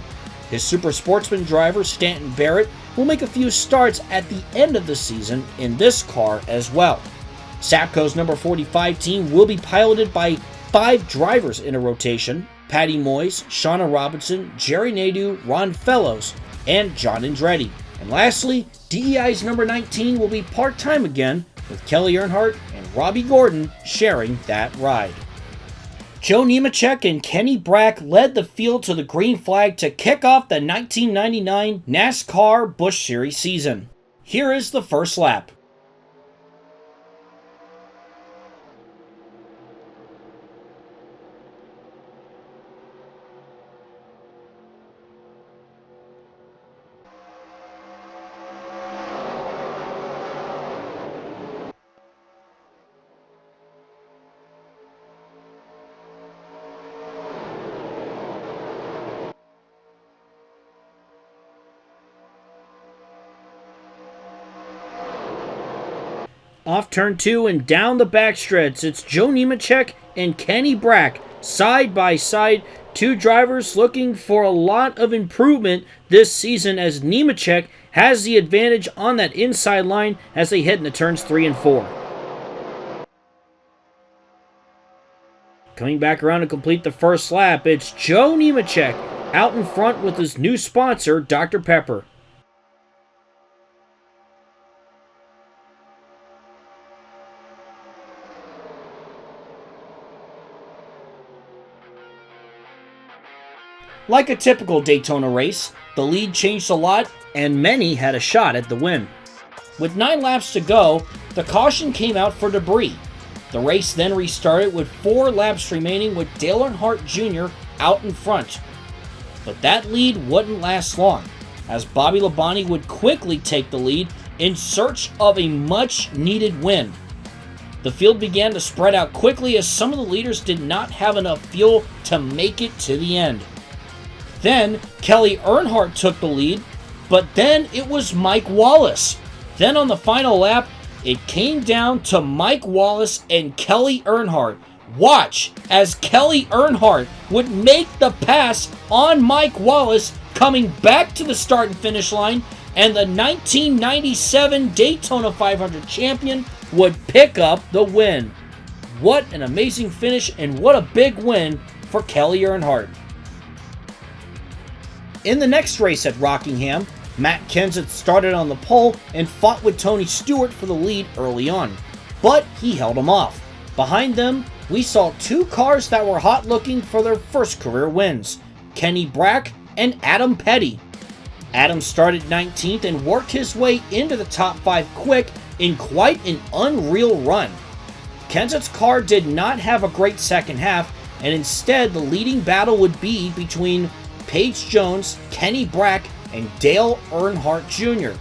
His Super Sportsman driver Stanton Barrett will make a few starts at the end of the season in this car as well. Sabco's number 45 team will be piloted by 5 drivers in a rotation: Patty Moyes, Shauna Robinson, Jerry Nadeau, Ron Fellows, and John Andretti. And lastly, DEI's number 19 will be part-time again, with Kelly Earnhardt and Robbie Gordon sharing that ride. Joe Nemechek and Kenny Brack led the field to the green flag to kick off the 1999 NASCAR Busch Series season. Here is the first lap. Off turn 2 and down the backstretch, it's Joe Nemechek and Kenny Brack side by side. Two drivers looking for a lot of improvement this season, as Nemechek has the advantage on that inside line as they head into turns 3 and 4. Coming back around to complete the first lap, it's Joe Nemechek out in front with his new sponsor, Dr. Pepper. Like a typical Daytona race, the lead changed a lot and many had a shot at the win. With 9 laps to go, the caution came out for debris. The race then restarted with 4 laps remaining with Dale Earnhardt Jr. out in front. But that lead wouldn't last long, as Bobby Labonte would quickly take the lead in search of a much-needed win. The field began to spread out quickly as some of the leaders did not have enough fuel to make it to the end. Then, Kelly Earnhardt took the lead, but then it was Mike Wallace. Then on the final lap, it came down to Mike Wallace and Kelly Earnhardt. Watch as Kelly Earnhardt would make the pass on Mike Wallace, coming back to the start and finish line, and the 1997 Daytona 500 champion would pick up the win. What an amazing finish and what a big win for Kelly Earnhardt. In the next race at Rockingham, Matt Kenseth started on the pole and fought with Tony Stewart for the lead early on, but he held him off. Behind them, we saw 2 cars that were hot looking for their first career wins, Kenny Brack and Adam Petty. Adam started 19th and worked his way into the top 5 quick in quite an unreal run. Kenseth's car did not have a great second half, and instead the leading battle would be between Paige Jones, Kenny Brack, and Dale Earnhardt Jr.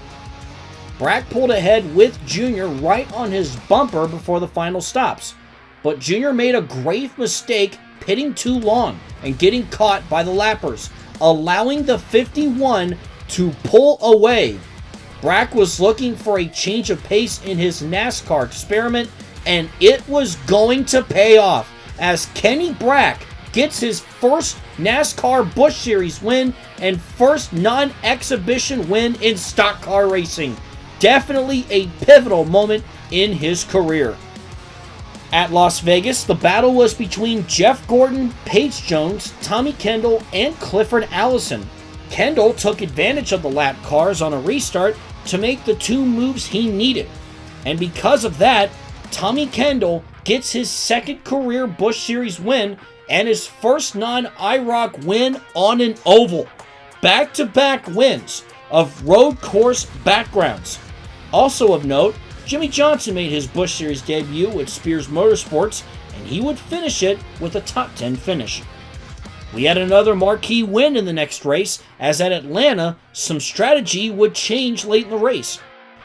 Brack pulled ahead with Jr. right on his bumper before the final stops, but Jr. made a grave mistake pitting too long and getting caught by the lappers, allowing the 51 to pull away. Brack was looking for a change of pace in his NASCAR experiment, and it was going to pay off as Kenny Brack gets his first NASCAR Busch Series win and first non-exhibition win in stock car racing. Definitely a pivotal moment in his career. At Las Vegas, the battle was between Jeff Gordon, Paige Jones, Tommy Kendall, and Clifford Allison. Kendall took advantage of the lap cars on a restart to make the 2 moves he needed. And because of that, Tommy Kendall gets his second career Busch Series win and his first non-Iroc win on an oval. Back-to-back wins of road course backgrounds. Also of note, Jimmy Johnson made his Busch Series debut with Spears Motorsports, and he would finish it with a top 10 finish. We had another marquee win in the next race, as at Atlanta, some strategy would change late in the race.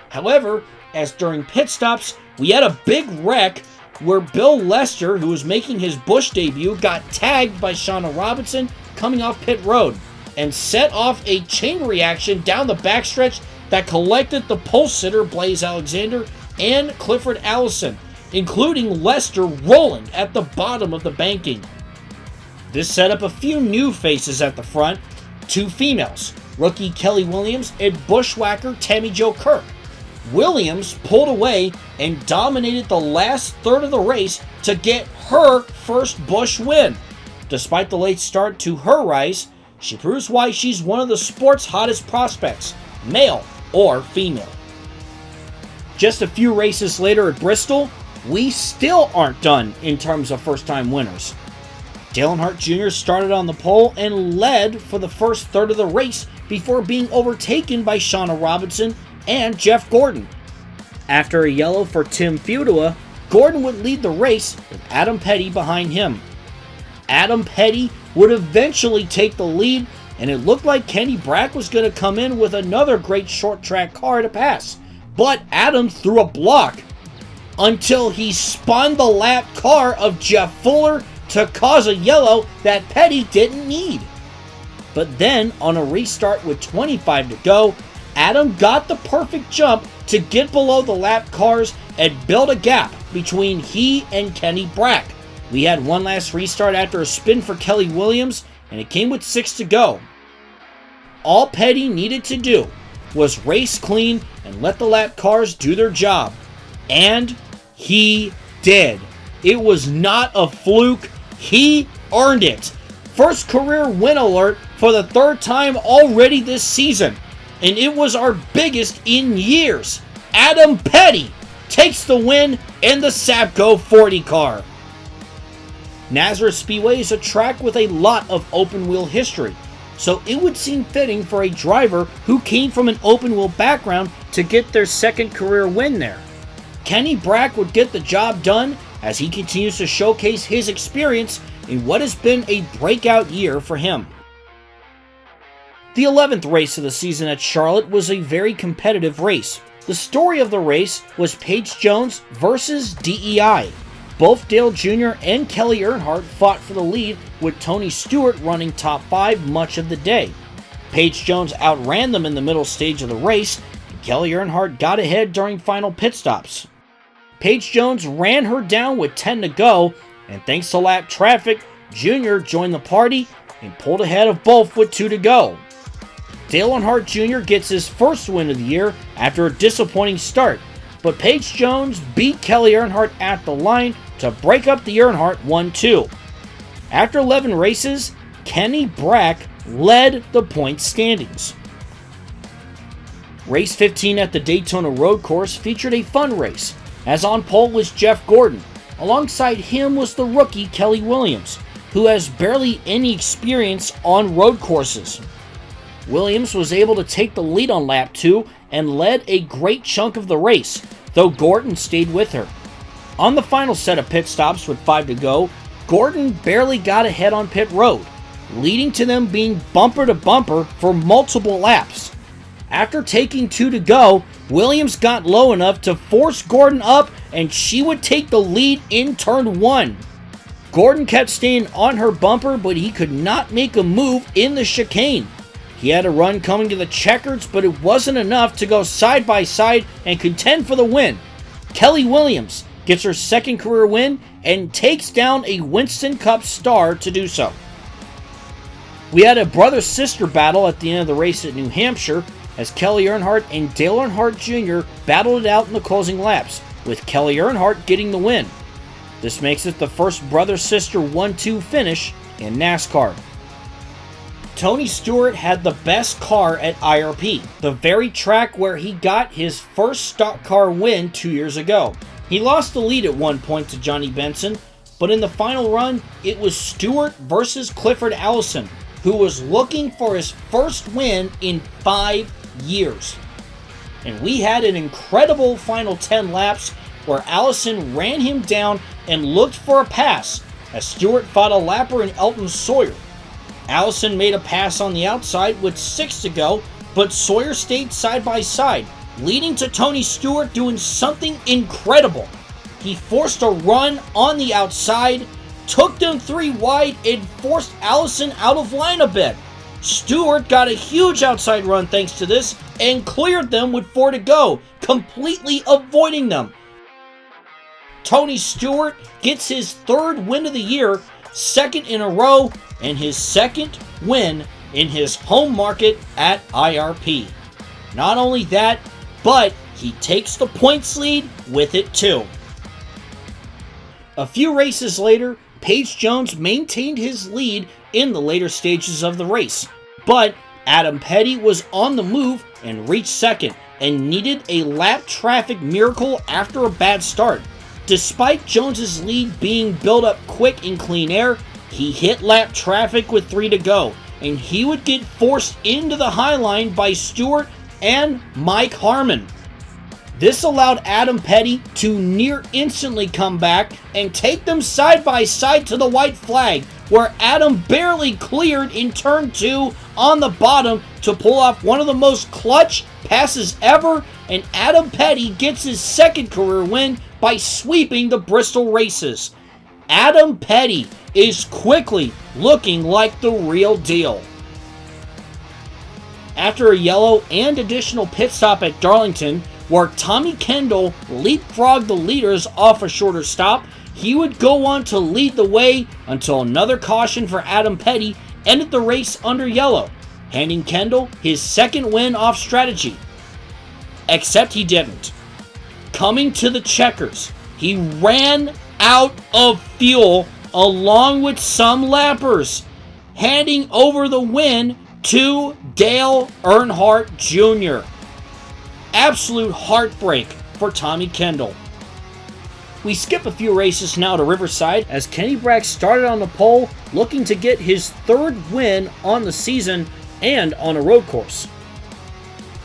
However, as during pit stops, we had a big wreck where Bill Lester, who was making his Busch debut, got tagged by Shauna Robinson coming off pit road and set off a chain reaction down the backstretch that collected the pole sitter Blaze Alexander and Clifford Allison, including Lester rolling at the bottom of the banking. This set up a few new faces at the front, 2 females, rookie Kelly Williams and bushwhacker Tammy Jo Kirk. Williams pulled away and dominated the last third of the race to get her first Busch win. Despite the late start to her rise, she proves why she's one of the sport's hottest prospects, male or female. Just a few races later at Bristol, we still aren't done in terms of first-time winners. Dale Earnhardt Jr. started on the pole and led for the first third of the race before being overtaken by Shauna Robinson and Jeff Gordon. After a yellow for Tim Feudua, Gordon would lead the race with Adam Petty behind him. Adam Petty would eventually take the lead, and it looked like Kenny Brack was going to come in with another great short track car to pass. But Adam threw a block until he spun the lap car of Jeff Fuller to cause a yellow that Petty didn't need. But then, on a restart with 25 to go, Adam got the perfect jump to get below the lap cars and built a gap between he and Kenny Brack. We had one last restart after a spin for Kelly Williams, and it came with 6 to go. All Petty needed to do was race clean and let the lap cars do their job. And he did. It was not a fluke. He earned it. First career win alert for the 3rd time already this season. And it was our biggest in years. Adam Petty takes the win in the Sapco 40 car. Nazareth Speedway is a track with a lot of open wheel history, so it would seem fitting for a driver who came from an open wheel background to get their 2nd career win there. Kenny Brack would get the job done as he continues to showcase his experience in what has been a breakout year for him. The 11th race of the season at Charlotte was a very competitive race. The story of the race was Paige Jones versus DEI. Both Dale Jr. and Kelly Earnhardt fought for the lead, with Tony Stewart running top 5 much of the day. Paige Jones outran them in the middle stage of the race, and Kelly Earnhardt got ahead during final pit stops. Paige Jones ran her down with 10 to go, and thanks to lap traffic, Jr. joined the party and pulled ahead of both with 2 to go. Dale Earnhardt Jr. gets his first win of the year after a disappointing start, but Paige Jones beat Kelly Earnhardt at the line to break up the Earnhardt 1-2. After 11 races, Kenny Brack led the point standings. Race 15 at the Daytona Road Course featured a fun race, as on pole was Jeff Gordon. Alongside him was the rookie Kelly Williams, who has barely any experience on road courses. Williams was able to take the lead on lap 2 and led a great chunk of the race, though Gordon stayed with her. On the final set of pit stops with 5 to go, Gordon barely got ahead on pit road, leading to them being bumper to bumper for multiple laps. After taking 2 to go, Williams got low enough to force Gordon up, and she would take the lead in turn 1. Gordon kept staying on her bumper, but he could not make a move in the chicane. He had a run coming to the checkers, but it wasn't enough to go side by side and contend for the win. Kelly Williams gets her 2nd career win and takes down a Winston Cup star to do so. We had a brother-sister battle at the end of the race at New Hampshire, as Kelly Earnhardt and Dale Earnhardt Jr. battled it out in the closing laps, with Kelly Earnhardt getting the win. This makes it the first brother-sister 1-2 finish in NASCAR. Tony Stewart had the best car at IRP, the very track where he got his first stock car win 2 years ago. He lost the lead at one point to Johnny Benson, but in the final run, it was Stewart versus Clifford Allison, who was looking for his first win in 5 years. And we had an incredible final 10 laps where Allison ran him down and looked for a pass, as Stewart fought a lapper in Elton Sawyer. Allison made a pass on the outside with 6 to go, but Sawyer stayed side by side, leading to Tony Stewart doing something incredible. He forced a run on the outside, took them 3 wide, and forced Allison out of line a bit. Stewart got a huge outside run thanks to this, and cleared them with 4 to go, completely avoiding them. Tony Stewart gets his 3rd win of the year, 2nd in a row, and his 2nd win in his home market at IRP. Not only that, but he takes the points lead with it too. A few races later, Paige Jones maintained his lead in the later stages of the race, but Adam Petty was on the move and reached 2nd, and needed a lap traffic miracle after a bad start. Despite Jones's lead being built up quick in clean air, he hit lap traffic with 3 to go, and he would get forced into the high line by Stewart and Mike Harmon. This allowed Adam Petty to near instantly come back and take them side by side to the white flag, where Adam barely cleared in turn 2 on the bottom to pull off one of the most clutch passes ever, and Adam Petty gets his 2nd career win by sweeping the Bristol races. Adam Petty is quickly looking like the real deal. After a yellow and additional pit stop at Darlington, where Tommy Kendall leapfrogged the leaders off a shorter stop. He would go on to lead the way until another caution for Adam Petty ended the race under yellow, handing Kendall his second win off strategy. Except he didn't. Coming to the checkers, he ran out of fuel along with some lappers, handing over the win to Dale Earnhardt Jr. Absolute heartbreak for Tommy Kendall. We skip a few races now to Riverside as Kenny Brack started on the pole, looking to get his third win on the season and on a road course,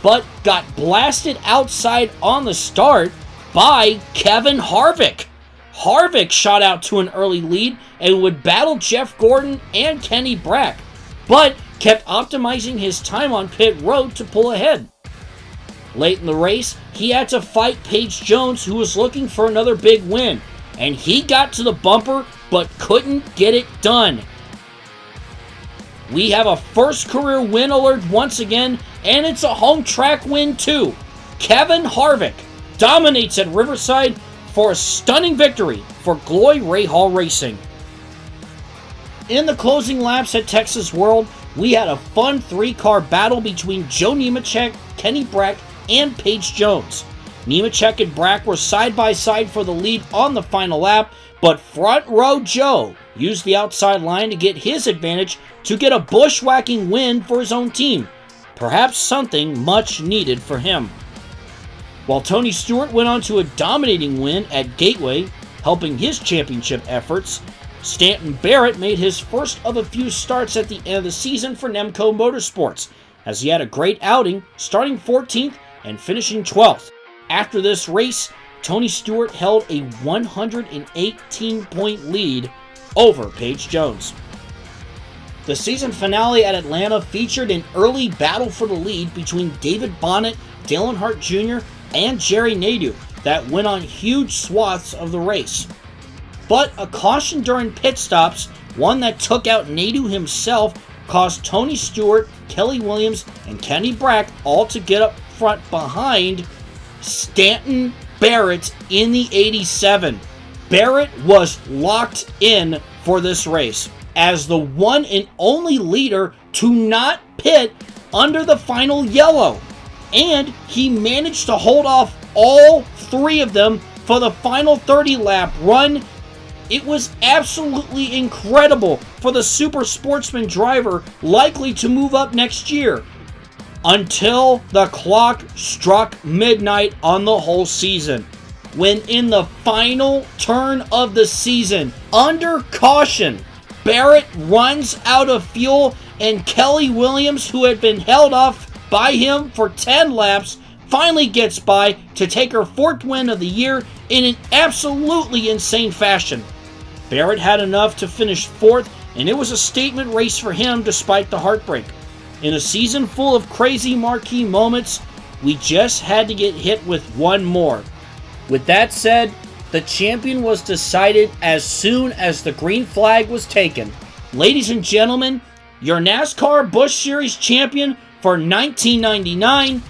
but got blasted outside on the start by Kevin Harvick. Harvick shot out to an early lead and would battle Jeff Gordon and Kenny Brack, but kept optimizing his time on pit road to pull ahead. Late in the race, he had to fight Paige Jones, who was looking for another big win, and he got to the bumper but couldn't get it done. We have a first career win alert once again, and it's a home track win too. Kevin Harvick dominates at Riverside for a stunning victory for Glory Rahal Racing. In the closing laps at Texas World, we had a fun three-car battle between Joe Nemechek, Kenny Brack, and Paige Jones. Nemechek and Brack were side by side for the lead on the final lap, but Front Row Joe used the outside line to get his advantage to get a bushwhacking win for his own team. Perhaps something much needed for him. While Tony Stewart went on to a dominating win at Gateway, helping his championship efforts, Stanton Barrett made his first of a few starts at the end of the season for Nemco Motorsports, as he had a great outing, starting 14th and finishing 12th. After this race, Tony Stewart held a 118-point lead over Paige Jones. The season finale at Atlanta featured an early battle for the lead between David Bonnet, Dale Earnhardt Jr., and Jerry Nadeau that went on huge swaths of the race. But a caution during pit stops, one that took out Nadeau himself, caused Tony Stewart, Kelly Williams, and Kenny Brack all to get up front behind Stanton Barrett in the 87. Barrett was locked in for this race as the one and only leader to not pit under the final yellow, and he managed to hold off all three of them for the final 30-lap run. It was absolutely incredible for the Super Sportsman driver, likely to move up next year, until the clock struck midnight on the whole season, when in the final turn of the season, under caution, Barrett runs out of fuel, and Kelly Williams, who had been held off by him for 10 laps, finally gets by to take her fourth win of the year in an absolutely insane fashion. Barrett had enough to finish fourth, and it was a statement race for him despite the heartbreak. In a season full of crazy marquee moments, we just had to get hit with one more. With that said, the champion was decided as soon as the green flag was taken. Ladies and gentlemen, your NASCAR Busch Series champion for 1999,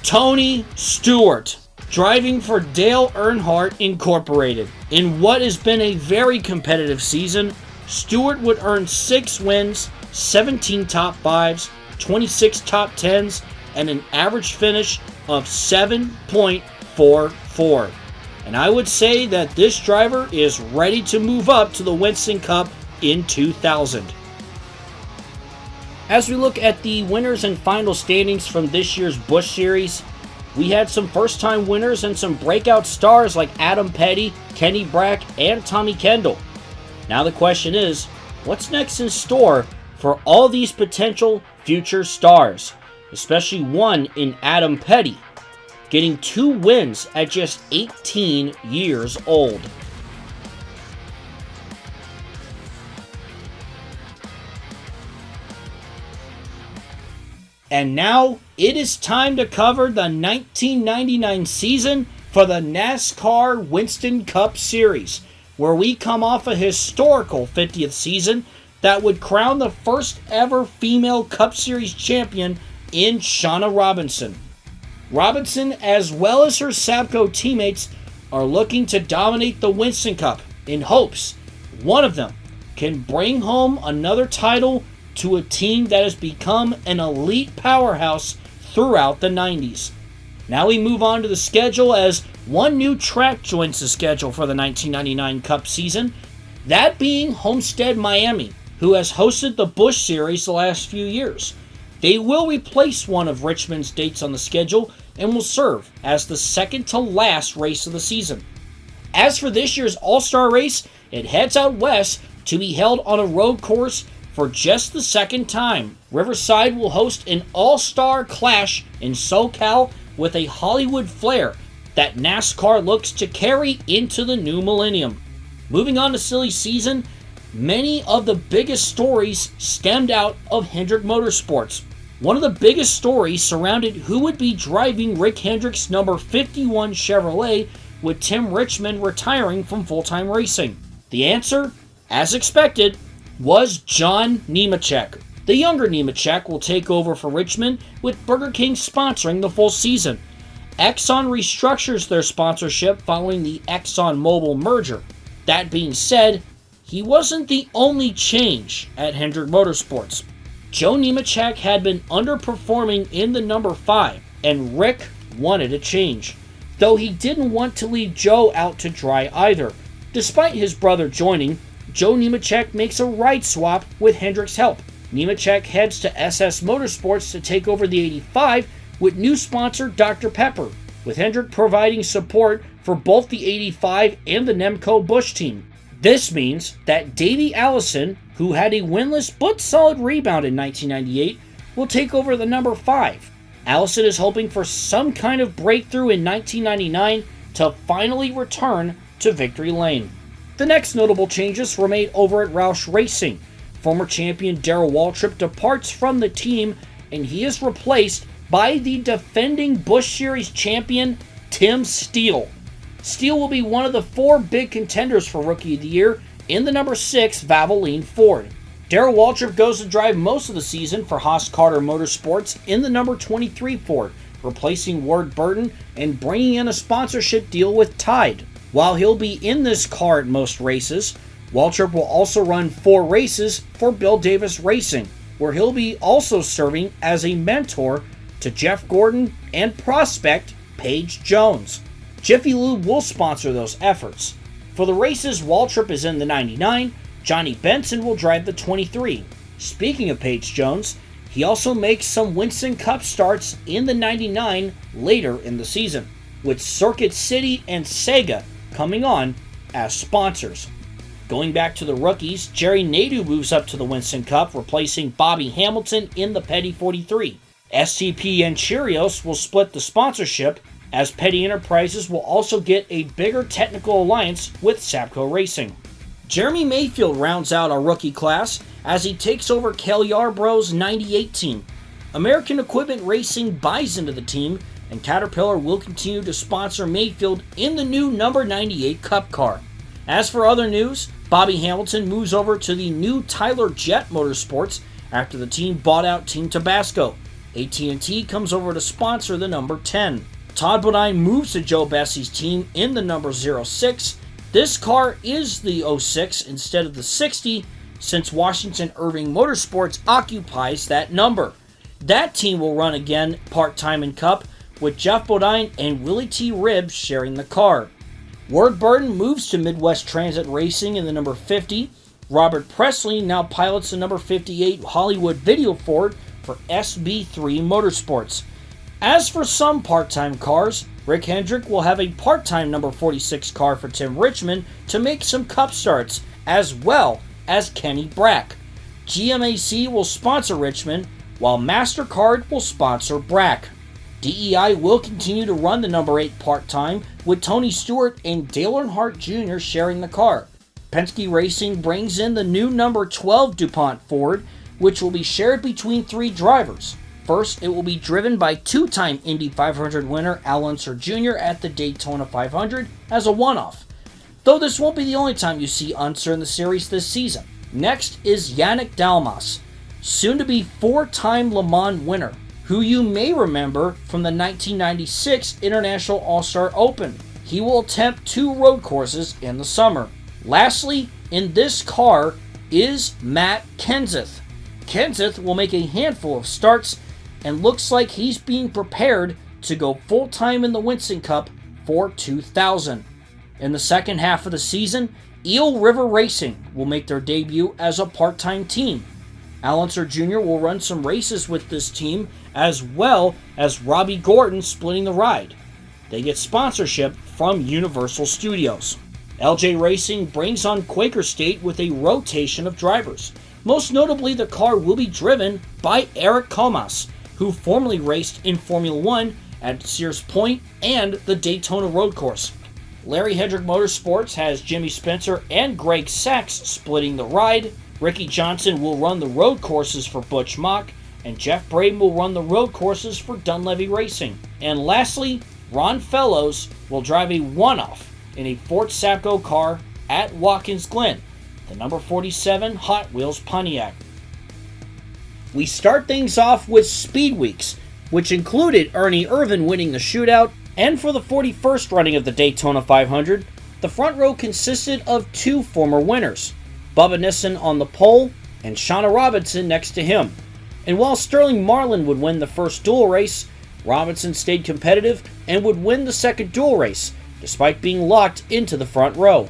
Tony Stewart, driving for Dale Earnhardt Incorporated. In what has been a very competitive season, Stewart would earn 6 wins, 17 top 5s, 26 top 10s, and an average finish of 7.44. And I would say that this driver is ready to move up to the Winston Cup in 2000. As we look at the winners and final standings from this year's Busch Series, we had some first-time winners and some breakout stars like Adam Petty, Kenny Brack, and Tommy Kendall. Now the question is, what's next in store for all these potential future stars, especially one in Adam Petty, getting 2 wins at just 18 years old. And now it is time to cover the 1999 season for the NASCAR Winston Cup Series, where we come off a historical 50th season that would crown the first ever female Cup Series champion in Shauna Robinson. Robinson, as well as her Sabco teammates, are looking to dominate the Winston Cup in hopes one of them can bring home another title to a team that has become an elite powerhouse throughout the 90s. Now we move on to the schedule as one new track joins the schedule for the 1999 Cup season, that being Homestead, Miami, who has hosted the Busch Series the last few years. They will replace one of Richmond's dates on the schedule and will serve as the second to last race of the season. As for this year's All-Star race, it heads out west to be held on a road course for just the second time. Riverside will host an all-star clash in SoCal with a Hollywood flair that NASCAR looks to carry into the new millennium. Moving on to silly season, many of the biggest stories stemmed out of Hendrick Motorsports. One of the biggest stories surrounded who would be driving Rick Hendrick's number 51 Chevrolet with Tim Richmond retiring from full-time racing. The answer, as expected, was John Nemechek. The younger Nemechek will take over for Richmond, with Burger King sponsoring the full season. Exxon restructures their sponsorship following the Exxon-Mobil merger. That being said, he wasn't the only change at Hendrick Motorsports. Joe Nemechek had been underperforming in the number 5, and Rick wanted a change, though he didn't want to leave Joe out to dry either. Despite his brother joining, Joe Nemechek makes a ride swap with Hendrick's help. Nemechek heads to SS Motorsports to take over the 85 with new sponsor Dr. Pepper, with Hendrick providing support for both the 85 and the Nemco Busch team. This means that Davey Allison, who had a winless but solid rebound in 1998, will take over the number 5. Allison is hoping for some kind of breakthrough in 1999 to finally return to victory lane. The next notable changes were made over at Roush Racing. Former champion Darrell Waltrip departs from the team, and he is replaced by the defending Busch Series champion Tim Steele. Steele will be one of the 4 big contenders for Rookie of the Year in the number 6 Valvoline Ford. Darrell Waltrip goes to drive most of the season for Haas Carter Motorsports in the number 23 Ford, replacing Ward Burton and bringing in a sponsorship deal with Tide. While he'll be in this car at most races, Waltrip will also run 4 races for Bill Davis Racing, where he'll be also serving as a mentor to Jeff Gordon and prospect Paige Jones. Jiffy Lube will sponsor those efforts. For the races Waltrip is in the 99, Johnny Benson will drive the 23. Speaking of Paige Jones, he also makes some Winston Cup starts in the 99 later in the season, with Circuit City and Sega coming on as sponsors. Going back to the rookies, Jerry Nadeau moves up to the Winston Cup, replacing Bobby Hamilton in the Petty 43. STP and Cheerios will split the sponsorship, as Petty Enterprises will also get a bigger technical alliance with Sabco Racing. Jeremy Mayfield rounds out our rookie class as he takes over Cale Yarborough's 98 team. American Equipment Racing buys into the team, and Caterpillar will continue to sponsor Mayfield in the new number 98 Cup car. As for other news, Bobby Hamilton moves over to the new Tyler Jet Motorsports after the team bought out Team Tabasco. AT&T comes over to sponsor the number 10. Todd Bodine moves to Joe Bessie's team in the number 06. This car is the 06 instead of the 60, since Washington Irving Motorsports occupies that number. That team will run again part-time in Cup, with Jeff Bodine and Willie T. Ribbs sharing the car. Ward Burton moves to Midwest Transit Racing in the number 50. Robert Presley now pilots the number 58 Hollywood Video Ford for SB3 Motorsports. As for some part-time cars, Rick Hendrick will have a part-time number 46 car for Tim Richmond to make some Cup starts, as well as Kenny Brack. GMAC will sponsor Richmond, while MasterCard will sponsor Brack. DEI will continue to run the number 8 part-time, with Tony Stewart and Dale Earnhardt Jr. sharing the car. Penske Racing brings in the new number 12 DuPont Ford, which will be shared between 3 drivers. First, it will be driven by 2-time Indy 500 winner Al Unser Jr. at the Daytona 500 as a one-off, though this won't be the only time you see Unser in the series this season. Next is Yannick Dalmas, soon to be 4-time Le Mans winner, who you may remember from the 1996 International All-Star Open. He will attempt 2 road courses in the summer. Lastly, in this car is Matt Kenseth. Kenseth will make a handful of starts and looks like he's being prepared to go full-time in the Winston Cup for 2000. In the second half of the season, Eel River Racing will make their debut as a part-time team. Al Unser Jr. will run some races with this team, as well as Robbie Gordon splitting the ride. They get sponsorship from Universal Studios. LJ Racing brings on Quaker State with a rotation of drivers. Most notably, the car will be driven by Eric Comas, who formerly raced in Formula 1 at Sears Point and the Daytona Road Course. Larry Hedrick Motorsports has Jimmy Spencer and Greg Sachs splitting the ride. Ricky Johnson will run the road courses for Butch Mock, and Jeff Braden will run the road courses for Dunleavy Racing. And lastly, Ron Fellows will drive a one-off in a Ford Sapco car at Watkins Glen, the number 47 Hot Wheels Pontiac. We start things off with Speed Weeks, which included Ernie Irvan winning the shootout, and for the 41st running of the Daytona 500, the front row consisted of 2 former winners, Bubba Nissen on the pole and Shauna Robinson next to him. And while Sterling Marlin would win the first dual race, Robinson stayed competitive and would win the second dual race, despite being locked into the front row.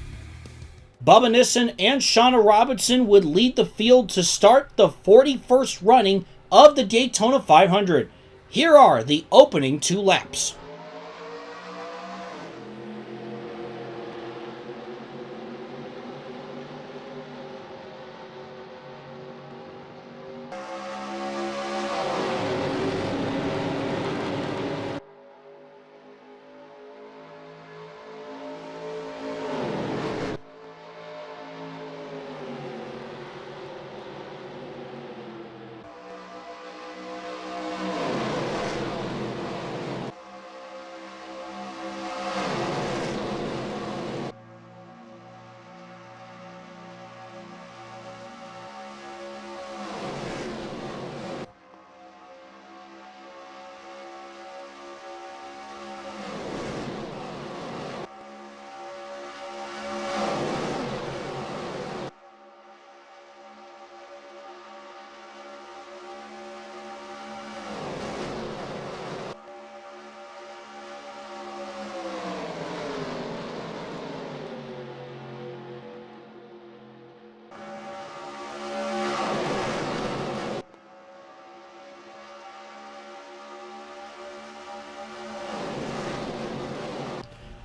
Bubba Nissen and Shauna Robinson would lead the field to start the 41st running of the Daytona 500. Here are the opening 2 laps.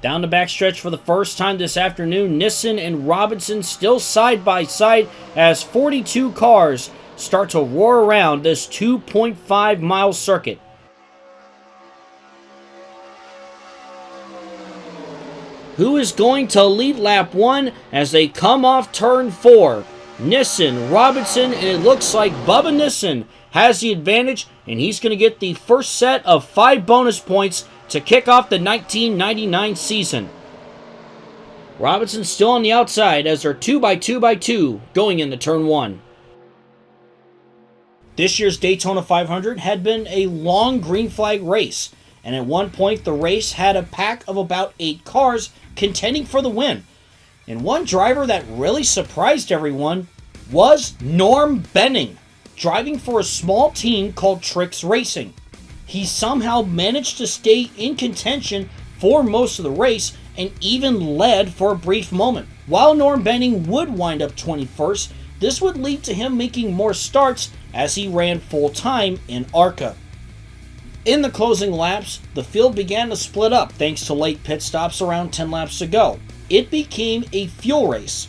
Down the backstretch for the first time this afternoon, Nissen and Robinson still side by side as 42 cars start to roar around this 2.5 mile circuit. Who is going to lead lap 1 as they come off turn 4? Nissen, Robinson, and it looks like Bubba Nissen has the advantage, and he's going to get the first set of 5 bonus points to kick off the 1999 season. Robinson still on the outside as they're 2x2x2 going into turn 1. This year's Daytona 500 had been a long green flag race, and at one point the race had a pack of about 8 cars contending for the win. And one driver that really surprised everyone was Norm Benning, driving for a small team called Trix Racing. He somehow managed to stay in contention for most of the race and even led for a brief moment. While Norm Benning would wind up 21st, this would lead to him making more starts as he ran full-time in ARCA. In the closing laps, the field began to split up thanks to late pit stops around 10 laps to go. It became a fuel race.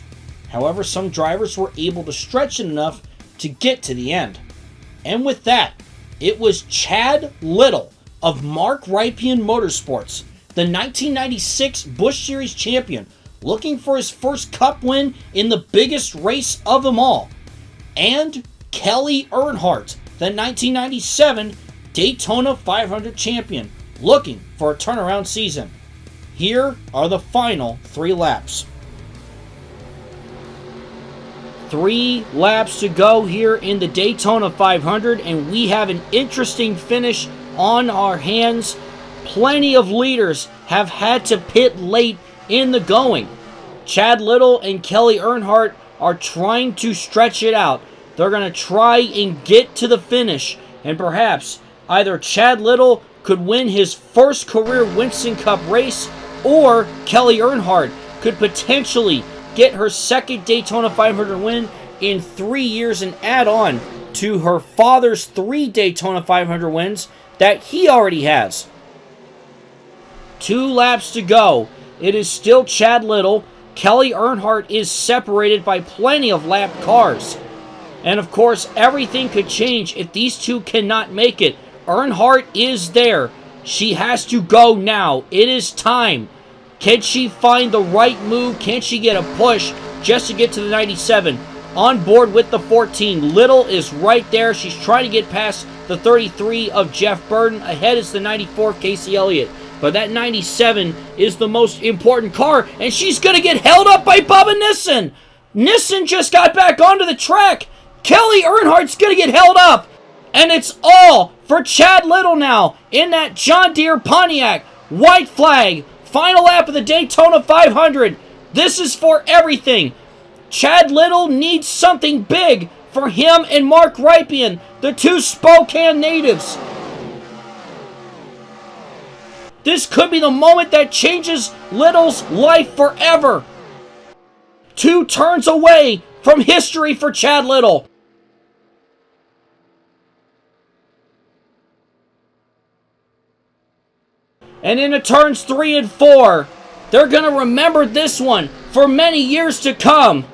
However, some drivers were able to stretch it enough to get to the end. And with that, it was Chad Little of Mark Rypian Motorsports, the 1996 Busch Series champion, looking for his first Cup win in the biggest race of them all, and Kelly Earnhardt, the 1997 Daytona 500 champion, looking for a turnaround season. Here are the final 3 laps. 3 laps to go here in the Daytona 500, and we have an interesting finish on our hands. Plenty of leaders have had to pit late in the going. Chad Little and Kelly Earnhardt are trying to stretch it out. They're going to try and get to the finish, and perhaps either Chad Little could win his first career Winston Cup race, or Kelly Earnhardt could potentially get her second Daytona 500 win in 3 years and add on to her father's 3 Daytona 500 wins that he already has. 2 laps to go. It is still Chad Little. Kelly Earnhardt is separated by plenty of lap cars. And of course, everything could change if these two cannot make it. Earnhardt is there. She has to go now. It is time. Can she find the right move? Can she get a push just to get to the 97? On board with the 14. Little is right there. She's trying to get past the 33 of Jeff Burton. Ahead is the 94 Casey Elliott. But that 97 is the most important car, and she's going to get held up by Bubba Nissen. Nissen just got back onto the track. Kelly Earnhardt's going to get held up. And it's all for Chad Little now in that John Deere Pontiac. White flag. Final lap of the Daytona 500. This is for everything. Chad Little needs something big for him and Mark Rypien, the 2 Spokane natives. This could be the moment that changes Little's life forever. 2 turns away from history for Chad Little. And into turns 3 and 4. They're going to remember this one for many years to come.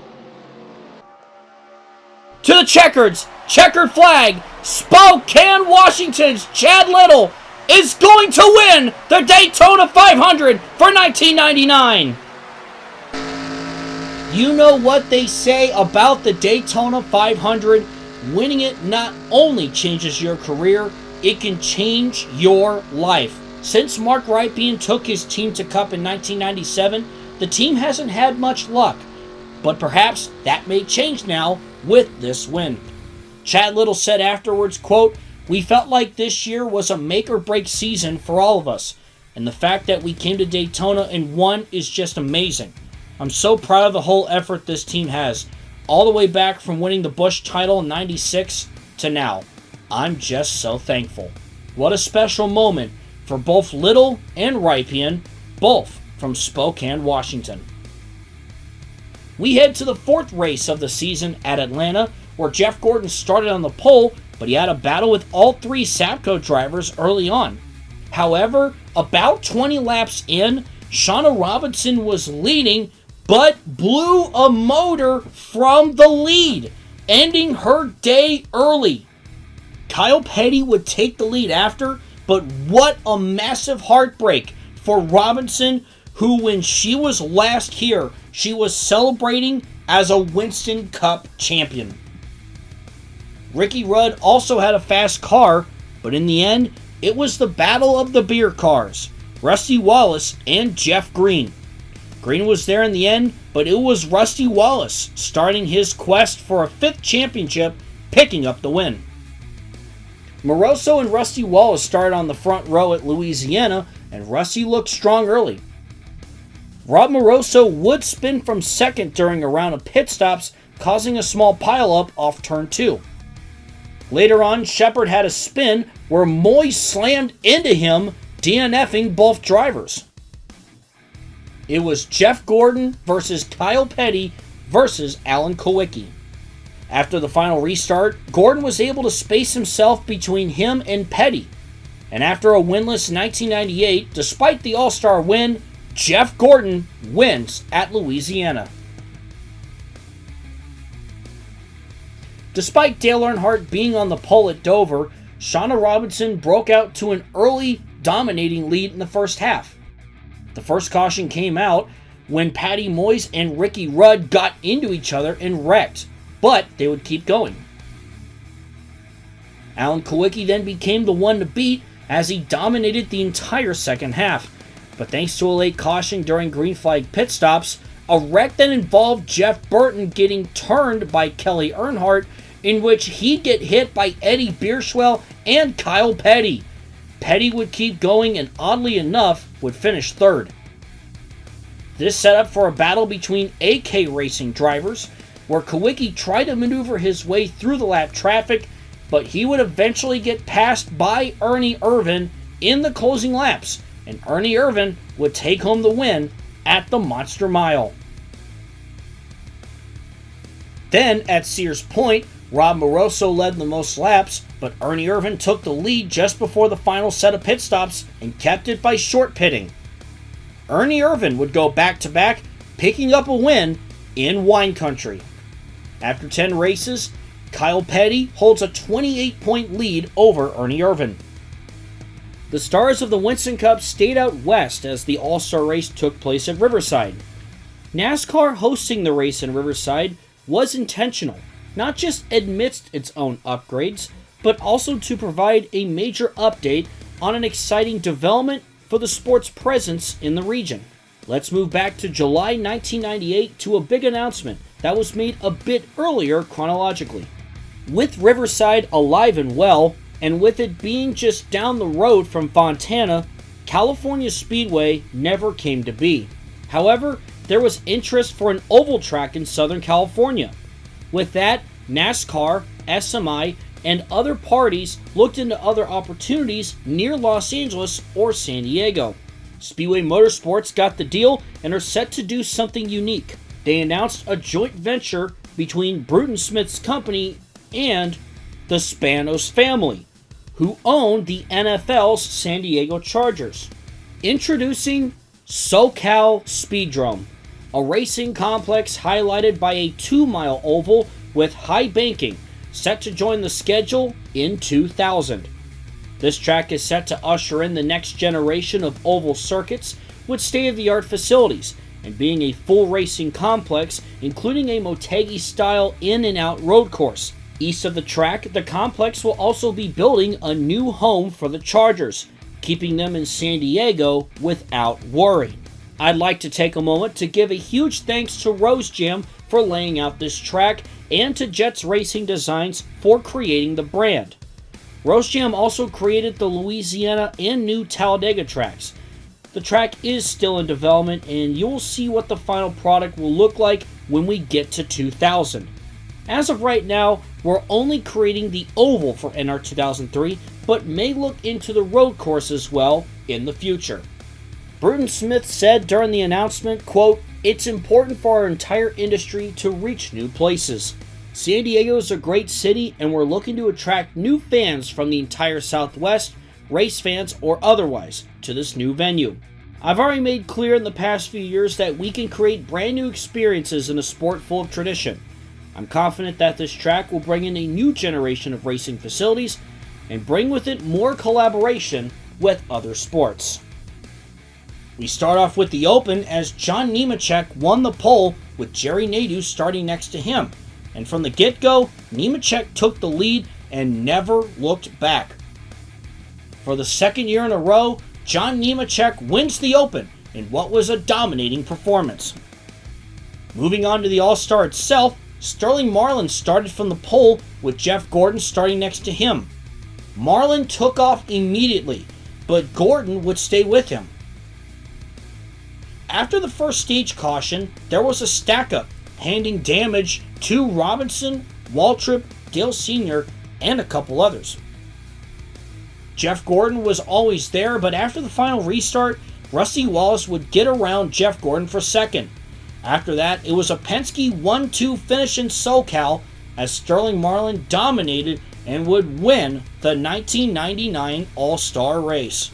To the checkered flag. Spokane, Washington's Chad Little is going to win the Daytona 500 for 1999. You know what they say about the Daytona 500? Winning it not only changes your career, it can change your life. Since Mark Rypien took his team to Cup in 1997, the team hasn't had much luck. But perhaps that may change now with this win. Chad Little said afterwards, quote, "We felt like this year was a make-or-break season for all of us, and the fact that we came to Daytona and won is just amazing. I'm so proud of the whole effort this team has, all the way back from winning the Busch title in '96 to now. I'm just so thankful." What a special moment for both Little and Rypien, both from Spokane, Washington. We head to the 4th race of the season at Atlanta, where Jeff Gordon started on the pole, but he had a battle with all 3 Sapco drivers early on. However, about 20 laps in, Shauna Robinson was leading, but blew a motor from the lead, ending her day early. Kyle Petty would take the lead after, but what a massive heartbreak for Robinson, who when she was last here, she was celebrating as a Winston Cup champion. Ricky Rudd also had a fast car, but in the end, it was the battle of the beer cars, Rusty Wallace and Jeff Green. Green was there in the end, but it was Rusty Wallace starting his quest for a 5th championship, picking up the win. Moroso and Rusty Wallace started on the front row at Louisiana, and Rusty looked strong early. Rob Moroso would spin from 2nd during a round of pit stops, causing a small pileup off turn 2. Later on, Shepard had a spin where Moy slammed into him, DNFing both drivers. It was Jeff Gordon versus Kyle Petty versus Alan Kulwicki. After the final restart, Gordon was able to space himself between him and Petty. And after a winless 1998, despite the All-Star win, Jeff Gordon wins at Louisiana. Despite Dale Earnhardt being on the pole at Dover, Shauna Robinson broke out to an early, dominating lead in the first half. The first caution came out when Patty Moyes and Ricky Rudd got into each other and wrecked, but they would keep going. Alan Kulwicki then became the one to beat as he dominated the entire second half, but thanks to a late caution during green flag pit stops, a wreck that involved Jeff Burton getting turned by Kelly Earnhardt, in which he'd get hit by Eddie Bierschwell and Kyle Petty. Petty would keep going and, oddly enough, would finish third. This set up for a battle between AK Racing drivers, where Kawicki tried to maneuver his way through the lap traffic, but he would eventually get passed by Ernie Irvan in the closing laps, and Ernie Irvan would take home the win at the Monster Mile. Then, at Sears Point, Rob Moroso led the most laps, but Ernie Irvan took the lead just before the final set of pit stops and kept it by short pitting. Ernie Irvan would go back-to-back, picking up a win in wine country. After 10 races, Kyle Petty holds a 28-point lead over Ernie Irvan. The stars of the Winston Cup stayed out west as the All-Star race took place at Riverside. NASCAR hosting the race in Riverside was intentional, not just amidst its own upgrades, but also to provide a major update on an exciting development for the sport's presence in the region. Let's move back to July 1998 to a big announcement that was made a bit earlier chronologically. With Riverside alive and well, and with it being just down the road from Fontana, California Speedway never came to be. However, there was interest for an oval track in Southern California. With that, NASCAR, SMI, and other parties looked into other opportunities near Los Angeles or San Diego. Speedway Motorsports got the deal and are set to do something unique. They announced a joint venture between Bruton Smith's company and the Spanos family, who own the NFL's San Diego Chargers. Introducing SoCal Speedrome, a racing complex highlighted by a 2-mile oval with high banking, set to join the schedule in 2000. This track is set to usher in the next generation of oval circuits with state-of-the-art facilities, and being a full racing complex, including a Motegi-style in-and-out road course. East of the track, the complex will also be building a new home for the Chargers, keeping them in San Diego without worry. I'd like to take a moment to give a huge thanks to RoseJam for laying out this track and to Jets Racing Designs for creating the brand. RoseJam also created the Louisiana and New Talladega tracks. The track is still in development, and you'll see what the final product will look like when we get to 2000. As of right now, we're only creating the oval for NR 2003, but may look into the road course as well in the future. Bruton Smith said during the announcement, quote, "It's important for our entire industry to reach new places. San Diego is a great city, and we're looking to attract new fans from the entire Southwest, race fans or otherwise, to this new venue. I've already made clear in the past few years that we can create brand new experiences in a sport full of tradition. I'm confident that this track will bring in a new generation of racing facilities and bring with it more collaboration with other sports." We start off with the Open as John Nemechek won the pole with Jerry Nadeau starting next to him. And from the get-go, Nemechek took the lead and never looked back. For the second year in a row, John Nemechek wins the Open in what was a dominating performance. Moving on to the All-Star itself, Sterling Marlin started from the pole with Jeff Gordon starting next to him. Marlin took off immediately, but Gordon would stay with him. After the first stage caution, there was a stack-up, handing damage to Robinson, Waltrip, Dale Sr., and a couple others. Jeff Gordon was always there, but after the final restart, Rusty Wallace would get around Jeff Gordon for second. After that, it was a Penske 1-2 finish in SoCal as Sterling Marlin dominated and would win the 1999 All-Star race.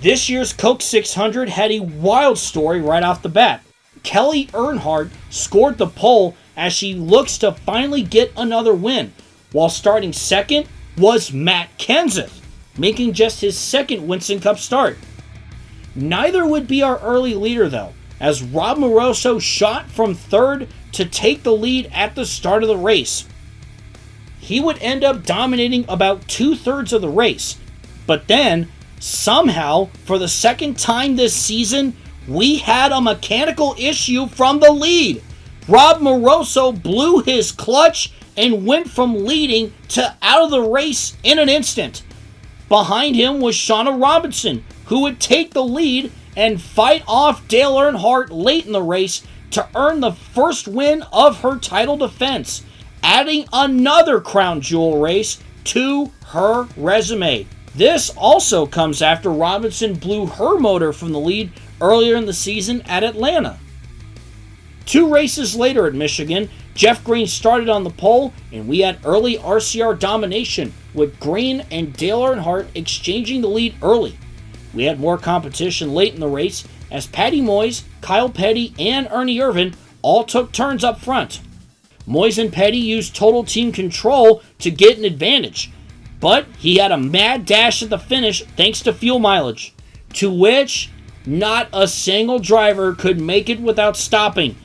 This year's Coke 600 had a wild story right off the bat. Kelly Earnhardt scored the pole as she looks to finally get another win, while starting second was Matt Kenseth, making just his second Winston Cup start. Neither would be our early leader though, as Rob Moroso shot from third to take the lead at the start of the race. He would end up dominating about 2/3 of the race, but then, somehow, for the second time this season, we had a mechanical issue from the lead. Rob Moroso blew his clutch and went from leading to out of the race in an instant. Behind him was Shauna Robinson, who would take the lead and fight off Dale Earnhardt late in the race to earn the first win of her title defense, adding another crown jewel race to her resume. This also comes after Robinson blew her motor from the lead earlier in the season at Atlanta. 2 races later at Michigan, Jeff Green started on the pole, and we had early RCR domination, with Green and Dale Earnhardt exchanging the lead early. We had more competition late in the race, as Patty Moyes, Kyle Petty, and Ernie Irvan all took turns up front. Moyes and Petty used total team control to get an advantage, but he had a mad dash at the finish thanks to fuel mileage, to which not a single driver could make it without stopping.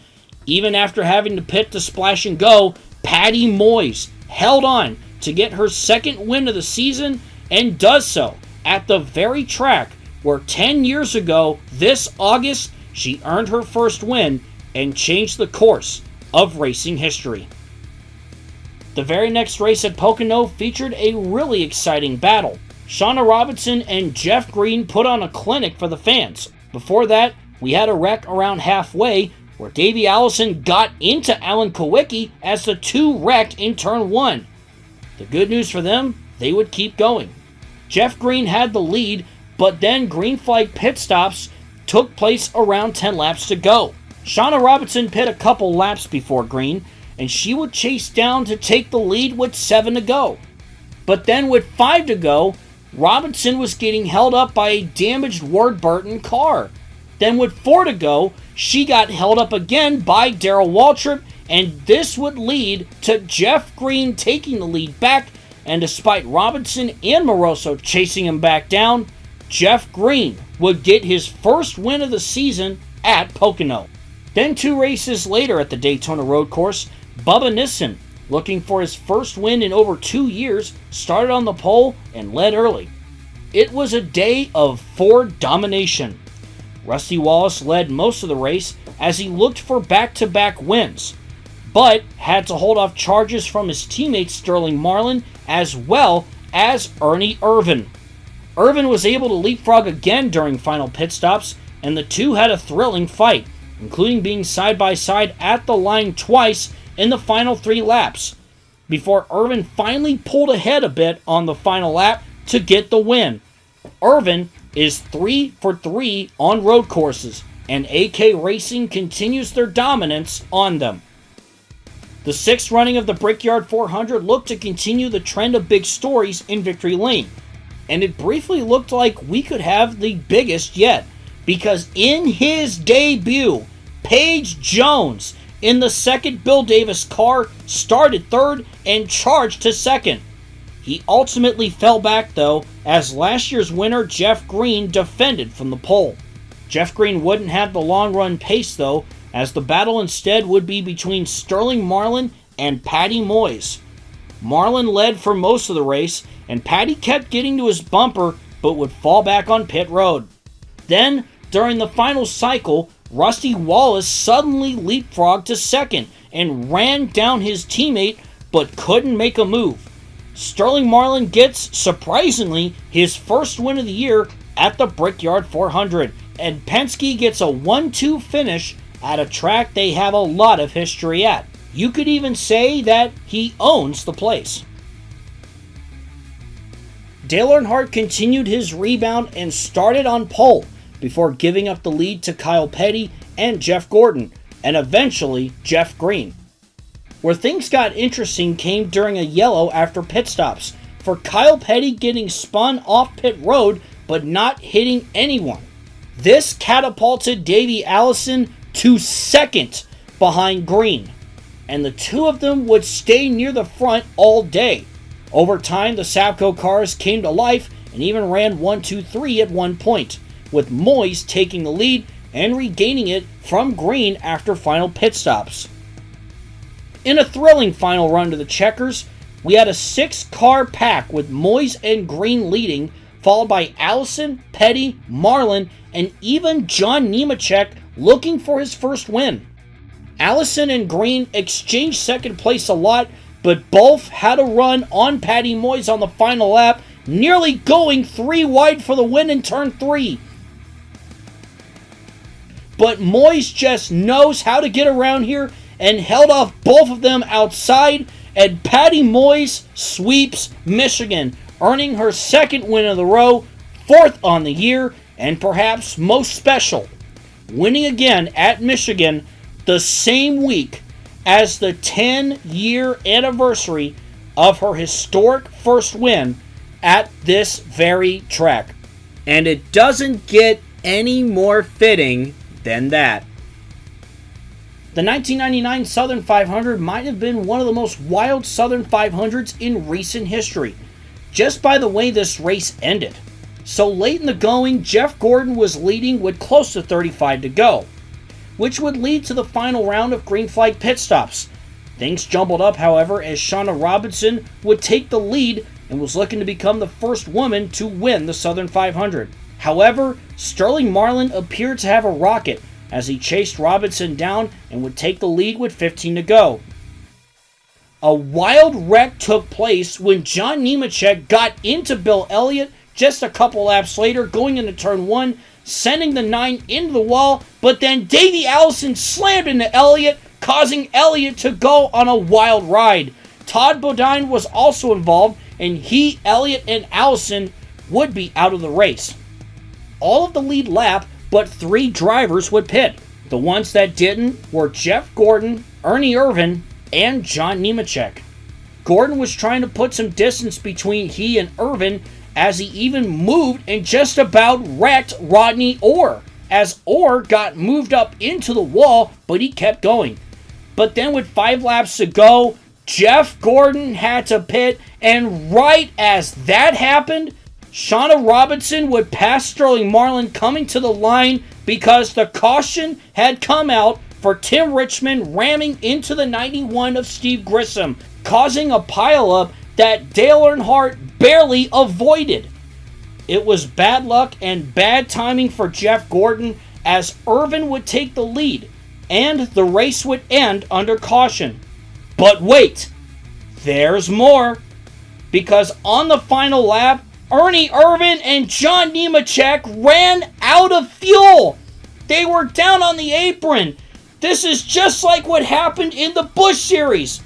Even after having to pit to splash and go, Patty Moyes held on to get her second win of the season, and does so at the very track where 10 years ago this August she earned her first win and changed the course of racing history. The very next race at Pocono featured a really exciting battle. Shauna Robinson and Jeff Green put on a clinic for the fans. Before that, we had a wreck around halfway where Davey Allison got into Alan Kowicki as the two wrecked in turn 1. The good news for them, they would keep going. Jeff Green had the lead, but then green flag pit stops took place around 10 laps to go. Shauna Robinson pit a couple laps before Green, and she would chase down to take the lead with 7 to go. But then with 5 to go, Robinson was getting held up by a damaged Ward Burton car. Then with 4 to go, she got held up again by Darrell Waltrip, and this would lead to Jeff Green taking the lead back, and despite Robinson and Moroso chasing him back down, Jeff Green would get his first win of the season at Pocono. Then 2 races later at the Daytona Road Course, Bubba Nissen, looking for his first win in over 2 years, started on the pole and led early. It was a day of Ford domination. Rusty Wallace led most of the race as he looked for back-to-back wins, but had to hold off charges from his teammate Sterling Marlin as well as Ernie Irvan. Irvan was able to leapfrog again during final pit stops, and the two had a thrilling fight, including being side-by-side at the line twice in the final 3 laps, before Irvan finally pulled ahead a bit on the final lap to get the win. Irvan is 3 for 3 on road courses, and AK Racing continues their dominance on them. The 6th running of the Brickyard 400 looked to continue the trend of big stories in Victory Lane, and it briefly looked like we could have the biggest yet, because in his debut, Paige Jones in the 2nd Bill Davis car started 3rd and charged to 2nd. He ultimately fell back though, as last year's winner Jeff Green defended from the pole. Jeff Green wouldn't have the long run pace though, as the battle instead would be between Sterling Marlin and Patty Moyes. Marlin led for most of the race, and Patty kept getting to his bumper but would fall back on pit road. Then, during the final cycle, Rusty Wallace suddenly leapfrogged to 2nd and ran down his teammate but couldn't make a move. Sterling Marlin gets, surprisingly, his first win of the year at the Brickyard 400, and Penske gets a 1-2 finish at a track they have a lot of history at. You could even say that he owns the place. Dale Earnhardt continued his rebound and started on pole before giving up the lead to Kyle Petty and Jeff Gordon, and eventually Jeff Green. Where things got interesting came during a yellow after pit stops, for Kyle Petty getting spun off pit road but not hitting anyone. This catapulted Davey Allison to 2nd behind Green, and the two of them would stay near the front all day. Over time, the Savco cars came to life and even ran 1-2-3 at one point, with Moyes taking the lead and regaining it from Green after final pit stops. In a thrilling final run to the checkers, we had a 6-car pack with Moyes and Green leading, followed by Allison, Petty, Marlin, and even John Nemechek looking for his first win. Allison and Green exchanged second place a lot, but both had a run on Patty Moyes on the final lap, nearly going 3 wide for the win in turn 3. But Moyes just knows how to get around here and held off both of them outside, and Patty Moyes sweeps Michigan, earning her second win of the row, 4th on the year, and perhaps most special, winning again at Michigan the same week as the 10-year anniversary of her historic first win at this very track. And it doesn't get any more fitting than that. The 1999 Southern 500 might have been one of the most wild Southern 500s in recent history, just by the way this race ended. So late in the going, Jeff Gordon was leading with close to 35 to go, which would lead to the final round of green flag pit stops. Things jumbled up, however, as Shauna Robinson would take the lead and was looking to become the first woman to win the Southern 500. However, Sterling Marlin appeared to have a rocket as he chased Robinson down and would take the lead with 15 to go. A wild wreck took place when John Nemechek got into Bill Elliott just a couple laps later, going into turn 1, sending the 9 into the wall, but then Davey Allison slammed into Elliott, causing Elliott to go on a wild ride. Todd Bodine was also involved, and he, Elliott, and Allison would be out of the race. All of the lead lap, but 3 drivers would pit. The ones that didn't were Jeff Gordon, Ernie Irvan, and John Nemechek. Gordon was trying to put some distance between he and Irvan, as he even moved and just about wrecked Rodney Orr, as Orr got moved up into the wall, but he kept going. But then with 5 laps to go, Jeff Gordon had to pit, and right as that happened, Shauna Robinson would pass Sterling Marlin coming to the line because the caution had come out for Tim Richmond ramming into the 91 of Steve Grissom, causing a pileup that Dale Earnhardt barely avoided. It was bad luck and bad timing for Jeff Gordon, as Irvin would take the lead and the race would end under caution. But wait, there's more, because on the final lap, Ernie Irvan and John Nemechek ran out of fuel. They were down on the apron. This is just like what happened in the Busch Series.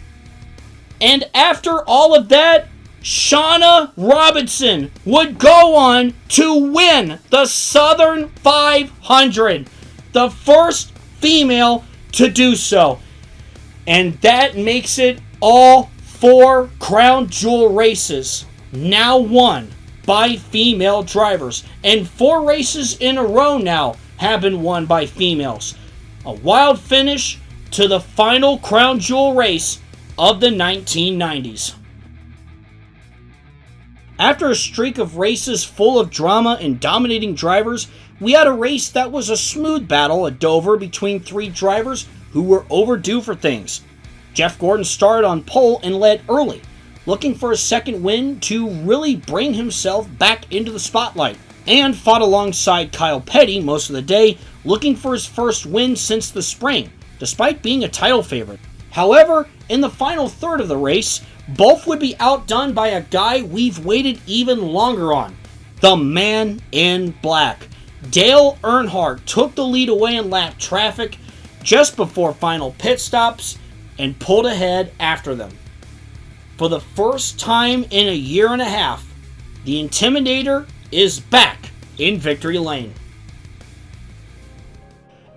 And after all of that, Shauna Robinson would go on to win the Southern 500, the first female to do so. And that makes it all 4 crown jewel races now won by female drivers. And 4 races in a row now have been won by females. A wild finish to the final crown jewel race of the 1990s. After a streak of races full of drama and dominating drivers, we had a race that was a smooth battle at Dover between 3 drivers who were overdue for things. Jeff Gordon started on pole and led early, looking for a second win to really bring himself back into the spotlight, and fought alongside Kyle Petty most of the day, looking for his first win since the spring, despite being a title favorite. However, in the final third of the race, both would be outdone by a guy we've waited even longer on, the man in black. Dale Earnhardt took the lead away in lap traffic just before final pit stops and pulled ahead after them. For the first time in a year and a half, the Intimidator is back in victory lane.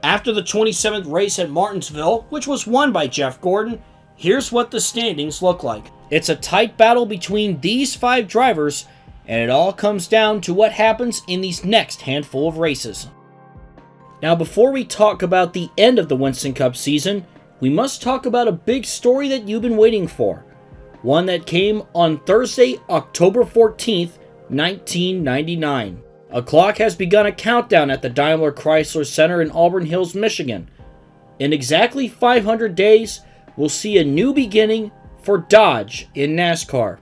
After the 27th race at Martinsville, which was won by Jeff Gordon, here's what the standings look like. It's a tight battle between these 5 drivers, and it all comes down to what happens in these next handful of races. Now, before we talk about the end of the Winston Cup season, we must talk about a big story that you've been waiting for. One that came on Thursday, October 14th, 1999. A clock has begun a countdown at the Daimler Chrysler Center in Auburn Hills, Michigan. In exactly 500 days, we'll see a new beginning for Dodge in NASCAR.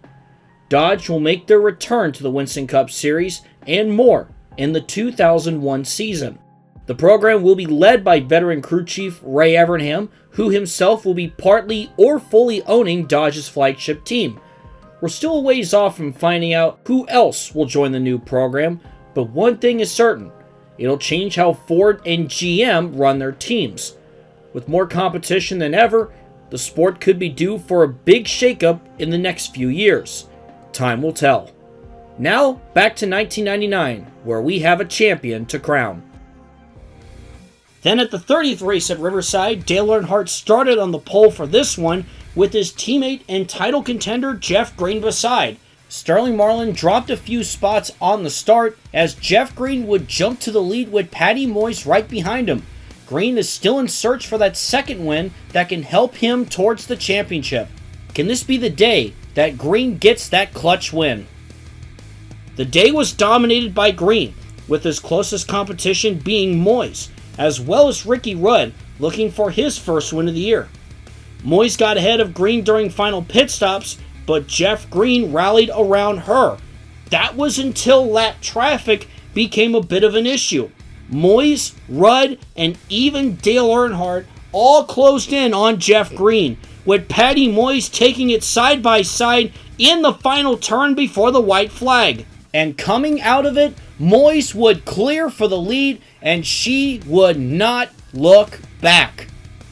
Dodge will make their return to the Winston Cup Series and more in the 2001 season. The program will be led by veteran crew chief Ray Evernham, who himself will be partly or fully owning Dodge's flagship team. We're still a ways off from finding out who else will join the new program, but one thing is certain: it'll change how Ford and GM run their teams. With more competition than ever, the sport could be due for a big shakeup in the next few years. Time will tell. Now, back to 1999, where we have a champion to crown. Then at the 30th race at Riverside, Dale Earnhardt started on the pole for this one with his teammate and title contender Jeff Green beside. Sterling Marlin dropped a few spots on the start as Jeff Green would jump to the lead with Patty Moyes right behind him. Green is still in search for that second win that can help him towards the championship. Can this be the day that Green gets that clutch win? The day was dominated by Green, with his closest competition being Moyes, as well as Ricky Rudd looking for his first win of the year. Moyes got ahead of Green during final pit stops, but Jeff Green rallied around her. That was until lap traffic became a bit of an issue. Moyes, Rudd, and even Dale Earnhardt all closed in on Jeff Green, with Patty Moyes taking it side by side in the final turn before the white flag. And coming out of it, Moyes would clear for the lead, and she would not look back.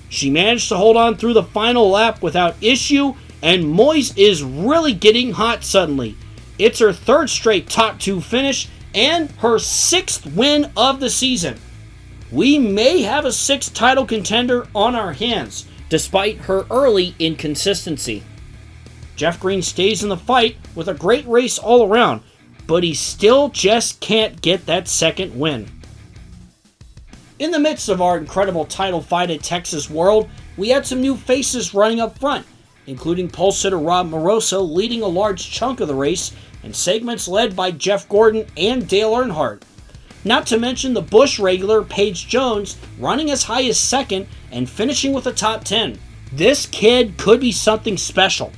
She managed to hold on through the final lap without issue, and Moyes is really getting hot suddenly. It's her third straight top 2 finish, and her 6th win of the season. We may have a 6th title contender on our hands, despite her early inconsistency. Jeff Green stays in the fight with a great race all around, but he still just can't get that second win. In the midst of our incredible title fight at Texas World, we had some new faces running up front, including pole sitter Rob Moroso leading a large chunk of the race, and segments led by Jeff Gordon and Dale Earnhardt. Not to mention the Busch regular Paige Jones running as high as 2nd and finishing with a top 10. This kid could be something special.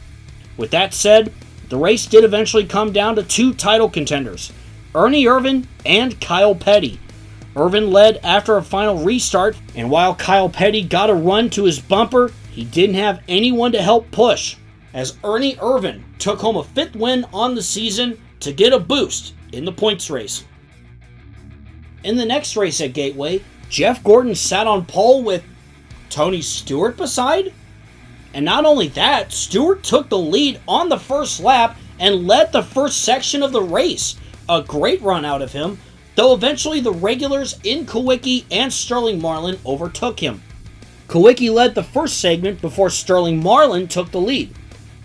With that said, the race did eventually come down to 2 title contenders, Ernie Irvan and Kyle Petty. Irvan led after a final restart, and while Kyle Petty got a run to his bumper, he didn't have anyone to help push, as Ernie Irvan took home a 5th win on the season to get a boost in the points race. In the next race at Gateway, Jeff Gordon sat on pole with Tony Stewart beside. And not only that, Stewart took the lead on the first lap and led the first section of the race. A great run out of him, though eventually the regulars in Kawicki and Sterling Marlin overtook him. Kawicki led the first segment before Sterling Marlin took the lead.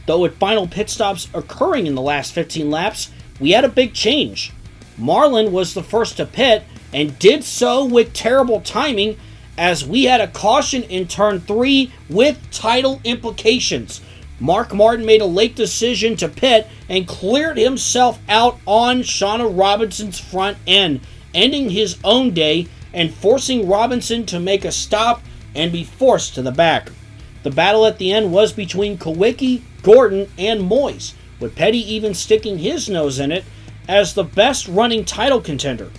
Though with final pit stops occurring in the last 15 laps, we had a big change. Marlin was the first to pit and did so with terrible timing, as we had a caution in turn 3 with title implications. Mark Martin made a late decision to pit and cleared himself out on Shauna Robinson's front end, ending his own day and forcing Robinson to make a stop and be forced to the back. The battle at the end was between Kawicki, Gordon, and Moyes, with Petty even sticking his nose in it as the best running title contender.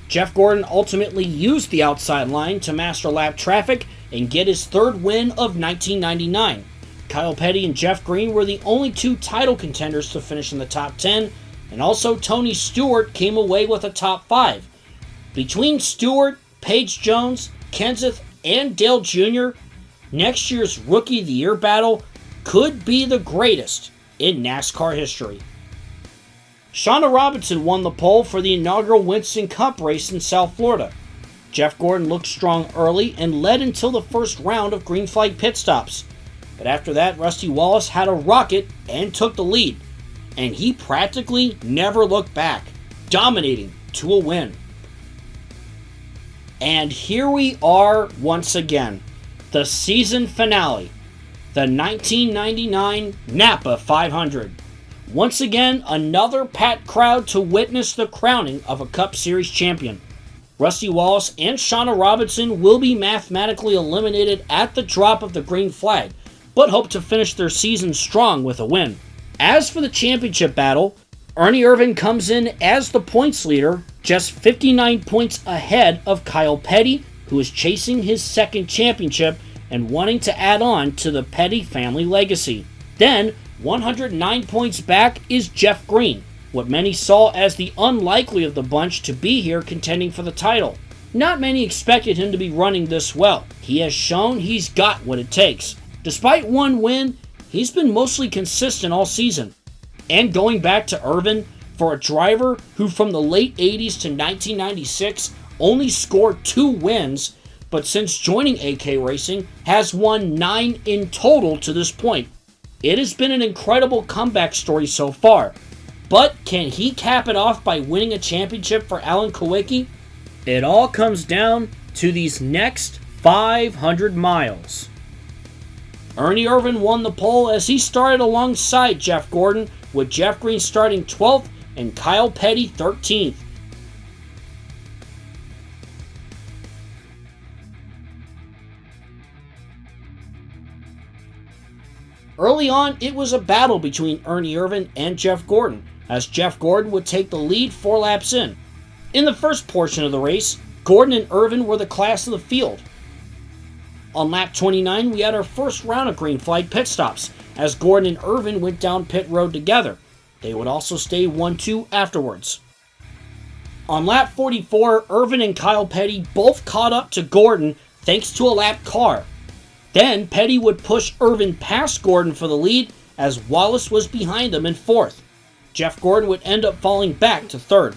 Jeff Gordon ultimately used the outside line to master lap traffic and get his 3rd win of 1999. Kyle Petty and Jeff Green were the only 2 title contenders to finish in the top 10, and also Tony Stewart came away with a top 5. Between Stewart, Paige Jones, Kenseth, and Dale Jr., next year's Rookie of the Year battle could be the greatest in NASCAR history. Shauna Robinson won the pole for the inaugural Winston Cup race in South Florida. Jeff Gordon looked strong early and led until the first round of green flag pit stops. But after that, Rusty Wallace had a rocket and took the lead. And he practically never looked back, dominating to a win. And here we are once again, the season finale, the 1999 Napa 500. Once again, another packed crowd to witness the crowning of a Cup Series champion. Rusty Wallace and Shauna Robinson will be mathematically eliminated at the drop of the green flag, but hope to finish their season strong with a win. As for the championship battle, Ernie Irvan comes in as the points leader, just 59 points ahead of Kyle Petty, who is chasing his second championship and wanting to add on to the Petty family legacy. Then, 109 points back is Jeff Green, what many saw as the unlikely of the bunch to be here contending for the title. Not many expected him to be running this well. He has shown he's got what it takes. Despite one win, he's been mostly consistent all season. And going back to Irvan, for a driver who from the late 80s to 1996 only scored 2 wins, but since joining AK Racing has won 9 in total to this point. It has been an incredible comeback story so far. But can he cap it off by winning a championship for Alan Kulwicki? It all comes down to these next 500 miles. Ernie Irvan won the pole as he started alongside Jeff Gordon, with Jeff Green starting 12th and Kyle Petty 13th. Early on, it was a battle between Ernie Irvan and Jeff Gordon, as Jeff Gordon would take the lead 4 laps in. In the first portion of the race, Gordon and Irvan were the class of the field. On lap 29, we had our first round of green flag pit stops, as Gordon and Irvan went down pit road together. They would also stay 1-2 afterwards. On lap 44, Irvan and Kyle Petty both caught up to Gordon thanks to a lap car. Then Petty would push Irvan past Gordon for the lead, as Wallace was behind them in 4th. Jeff Gordon would end up falling back to 3rd.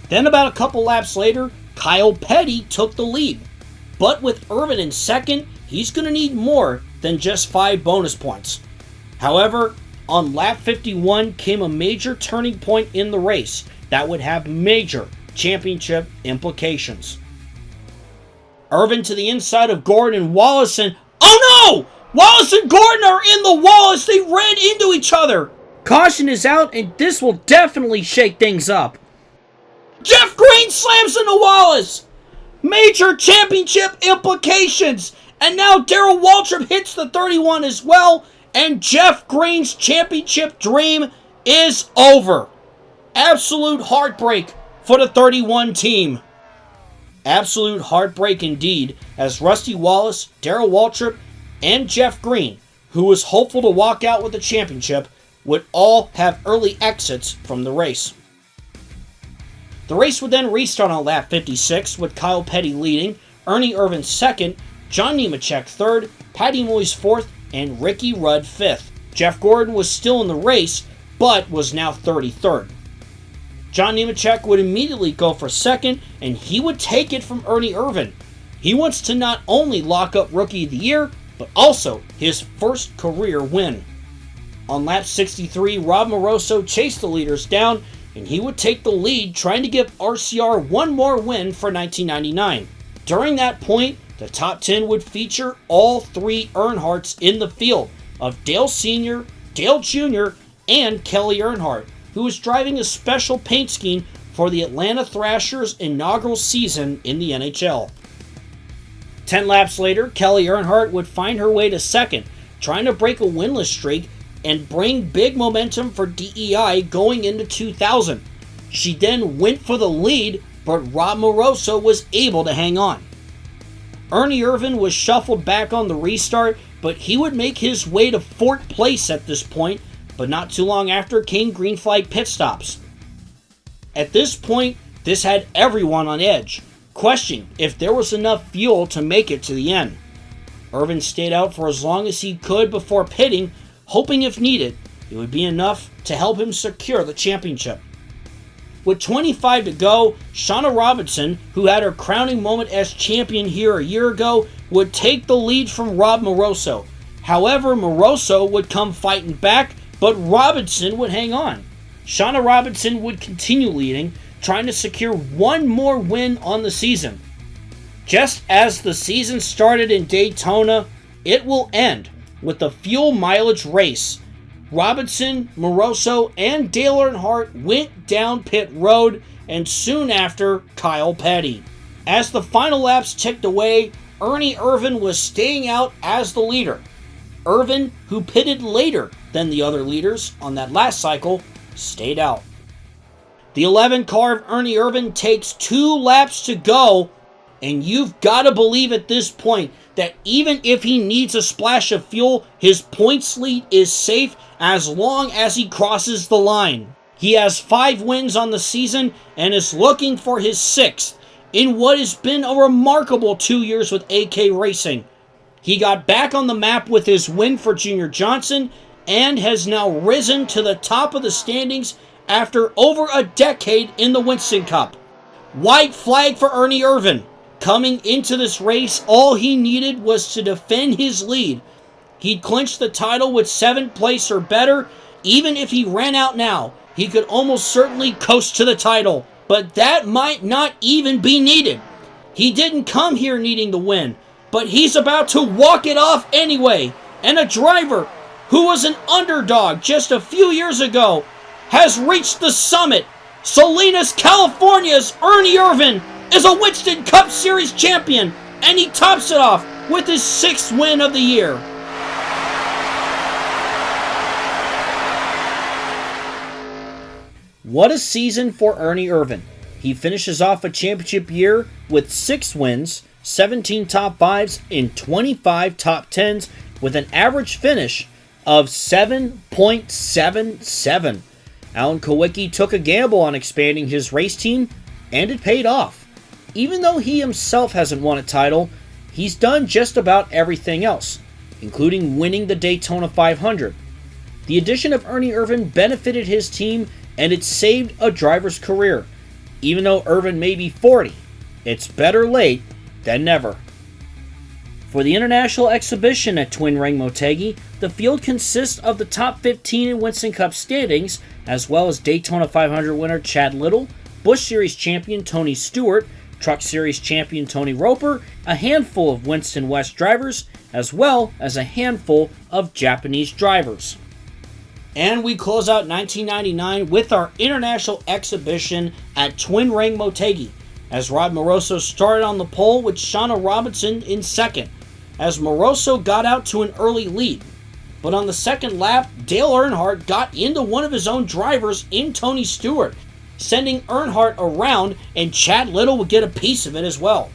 Then about a couple laps later, Kyle Petty took the lead. But with Irvan in 2nd, he's going to need more than just 5 bonus points. However, on lap 51 came a major turning point in the race that would have major championship implications. Irvan to the inside of Gordon and Wallace, and oh no! Wallace and Gordon are in the wall as they ran into each other! Caution is out, and this will definitely shake things up. Jeff Green slams into Wallace! Major championship implications! And now Darrell Waltrip hits the 31 as well, and Jeff Green's championship dream is over. Absolute heartbreak for the 31 team. Absolute heartbreak indeed, as Rusty Wallace, Darrell Waltrip, and Jeff Green, who was hopeful to walk out with the championship, would all have early exits from the race. The race would then restart on lap 56, with Kyle Petty leading, Ernie Irvan 2nd, John Nemechek 3rd, Patty Moyes 4th, and Ricky Rudd 5th. Jeff Gordon was still in the race, but was now 33rd. John Nemechek would immediately go for 2nd, and he would take it from Ernie Irvan. He wants to not only lock up Rookie of the Year, but also his first career win. On lap 63, Rob Moroso chased the leaders down, and he would take the lead, trying to give RCR one more win for 1999. During that point, the top 10 would feature all 3 Earnhardts in the field, of Dale Sr., Dale Jr., and Kelly Earnhardt, who was driving a special paint scheme for the Atlanta Thrashers' inaugural season in the NHL. 10 laps later, Kelly Earnhardt would find her way to 2nd, trying to break a winless streak and bring big momentum for DEI going into 2000. She then went for the lead, but Rob Moroso was able to hang on. Ernie Irvan was shuffled back on the restart, but he would make his way to 4th place at this point, but not too long after came green flag pit stops. At this point, this had everyone on edge, questioning if there was enough fuel to make it to the end. Irvan stayed out for as long as he could before pitting, hoping if needed, it would be enough to help him secure the championship. With 25 to go, Shauna Robinson, who had her crowning moment as champion here a year ago, would take the lead from Rob Moroso. However, Moroso would come fighting back, but Robinson would hang on. Shauna Robinson would continue leading, trying to secure one more win on the season. Just as the season started in Daytona, it will end with the fuel mileage race. Robinson, Moroso, and Dale Earnhardt went down pit road, and soon after, Kyle Petty. As the final laps ticked away, Ernie Irvan was staying out as the leader. Irvan, who pitted later then the other leaders on that last cycle stayed out. The 11 car of Ernie Irvan takes 2 laps to go, and you've got to believe at this point that even if he needs a splash of fuel, his points lead is safe as long as he crosses the line. He has 5 wins on the season and is looking for his 6th in what has been a remarkable 2 years with AK Racing. He got back on the map with his win for Junior Johnson and has now risen to the top of the standings after over a decade in the Winston Cup. White flag for Ernie Irvan. Coming into this race, all he needed was to defend his lead. He'd clinched the title with 7th place or better. Even if he ran out now, he could almost certainly coast to the title. But that might not even be needed. He didn't come here needing the win, but he's about to walk it off anyway. And a driver who was an underdog just a few years ago has reached the summit. Salinas, California's Ernie Irvan is a Winston Cup Series champion, and he tops it off with his 6th win of the year. What a season for Ernie Irvan. He finishes off a championship year with 6 wins, 17 top 5s, and 25 top 10s with an average finish of 7.77. Alan Kulwicki took a gamble on expanding his race team, and it paid off. Even though he himself hasn't won a title, he's done just about everything else, including winning the Daytona 500. The addition of Ernie Irvan benefited his team, and it saved a driver's career. Even though Irvan may be 40, it's better late than never. For the International Exhibition at Twin Ring Motegi, the field consists of the top 15 in Winston Cup standings, as well as Daytona 500 winner Chad Little, Busch Series champion Tony Stewart, Truck Series champion Tony Roper, a handful of Winston West drivers, as well as a handful of Japanese drivers. And we close out 1999 with our International Exhibition at Twin Ring Motegi, as Rod Moroso started on the pole with Shauna Robinson in second, as Moroso got out to an early lead. But on the second lap, Dale Earnhardt got into one of his own drivers in Tony Stewart, sending Earnhardt around, and Chad Little would get a piece of it as well.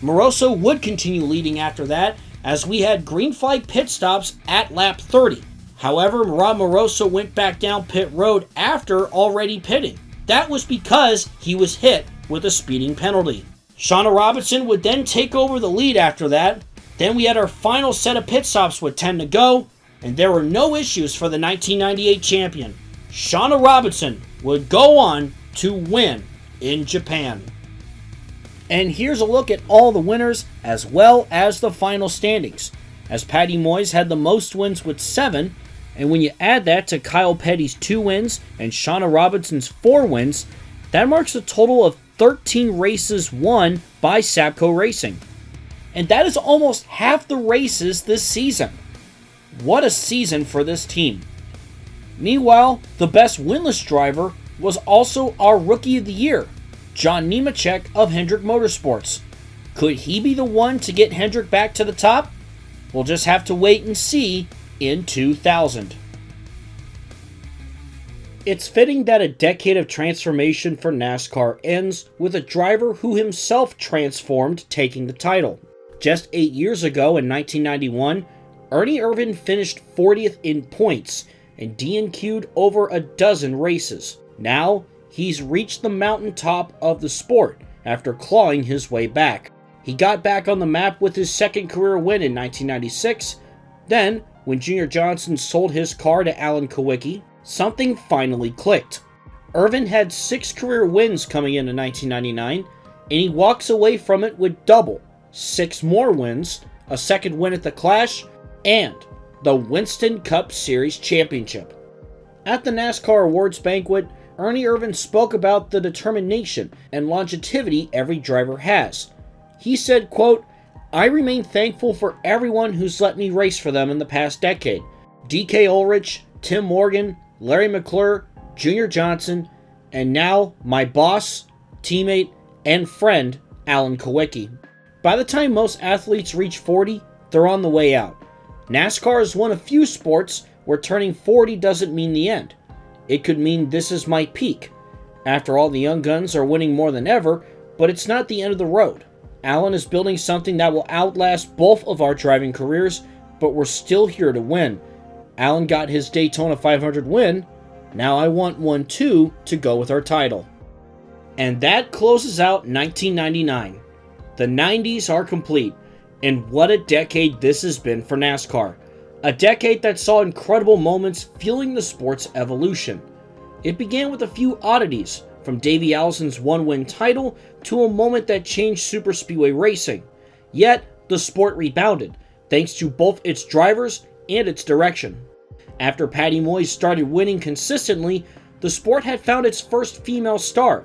Moroso would continue leading after that, as we had green flag pit stops at lap 30. However, Rod Moroso went back down pit road after already pitting. That was because he was hit with a speeding penalty. Shauna Robinson would then take over the lead after that. Then we had our final set of pit stops with 10 to go, and there were no issues for the 1998 champion. Shauna Robinson would go on to win in Japan. And here's a look at all the winners as well as the final standings, as Patty Moyes had the most wins with 7, and when you add that to Kyle Petty's 2 wins and Shauna Robinson's 4 wins, that marks a total of 13 races won by Sabco Racing. And that is almost half the races this season. What a season for this team. Meanwhile, the best winless driver was also our Rookie of the Year, John Nemechek of Hendrick Motorsports. Could he be the one to get Hendrick back to the top? We'll just have to wait and see in 2000. It's fitting that a decade of transformation for NASCAR ends with a driver who himself transformed taking the title. Just 8 years ago in 1991, Ernie Irvan finished 40th in points and DNQ'd over a dozen races. Now, he's reached the mountaintop of the sport after clawing his way back. He got back on the map with his second career win in 1996. Then, when Junior Johnson sold his car to Alan Kulwicki, something finally clicked. Irvan had 6 career wins coming into 1999, and he walks away from it with double, 6 more wins, a second win at the Clash, and the Winston Cup Series championship. At the NASCAR Awards banquet, Ernie Irvan spoke about the determination and longevity every driver has. He said, quote, "I remain thankful for everyone who's let me race for them in the past decade. DK Ulrich, Tim Morgan, Larry McClure, Junior Johnson, and now my boss, teammate, and friend, Alan Kulwicki." By the time most athletes reach 40, they're on the way out. NASCAR is one of few sports where turning 40 doesn't mean the end. It could mean this is my peak. After all, the young guns are winning more than ever, but it's not the end of the road. Alan is building something that will outlast both of our driving careers, but we're still here to win. Alan got his Daytona 500 win. Now I want one too to go with our title. And that closes out 1999. The 90s are complete, and what a decade this has been for NASCAR. A decade that saw incredible moments fueling the sport's evolution. It began with a few oddities, from Davey Allison's one-win title to a moment that changed superspeedway racing. Yet, the sport rebounded, thanks to both its drivers and its direction. After Patty Moyes started winning consistently, the sport had found its first female star.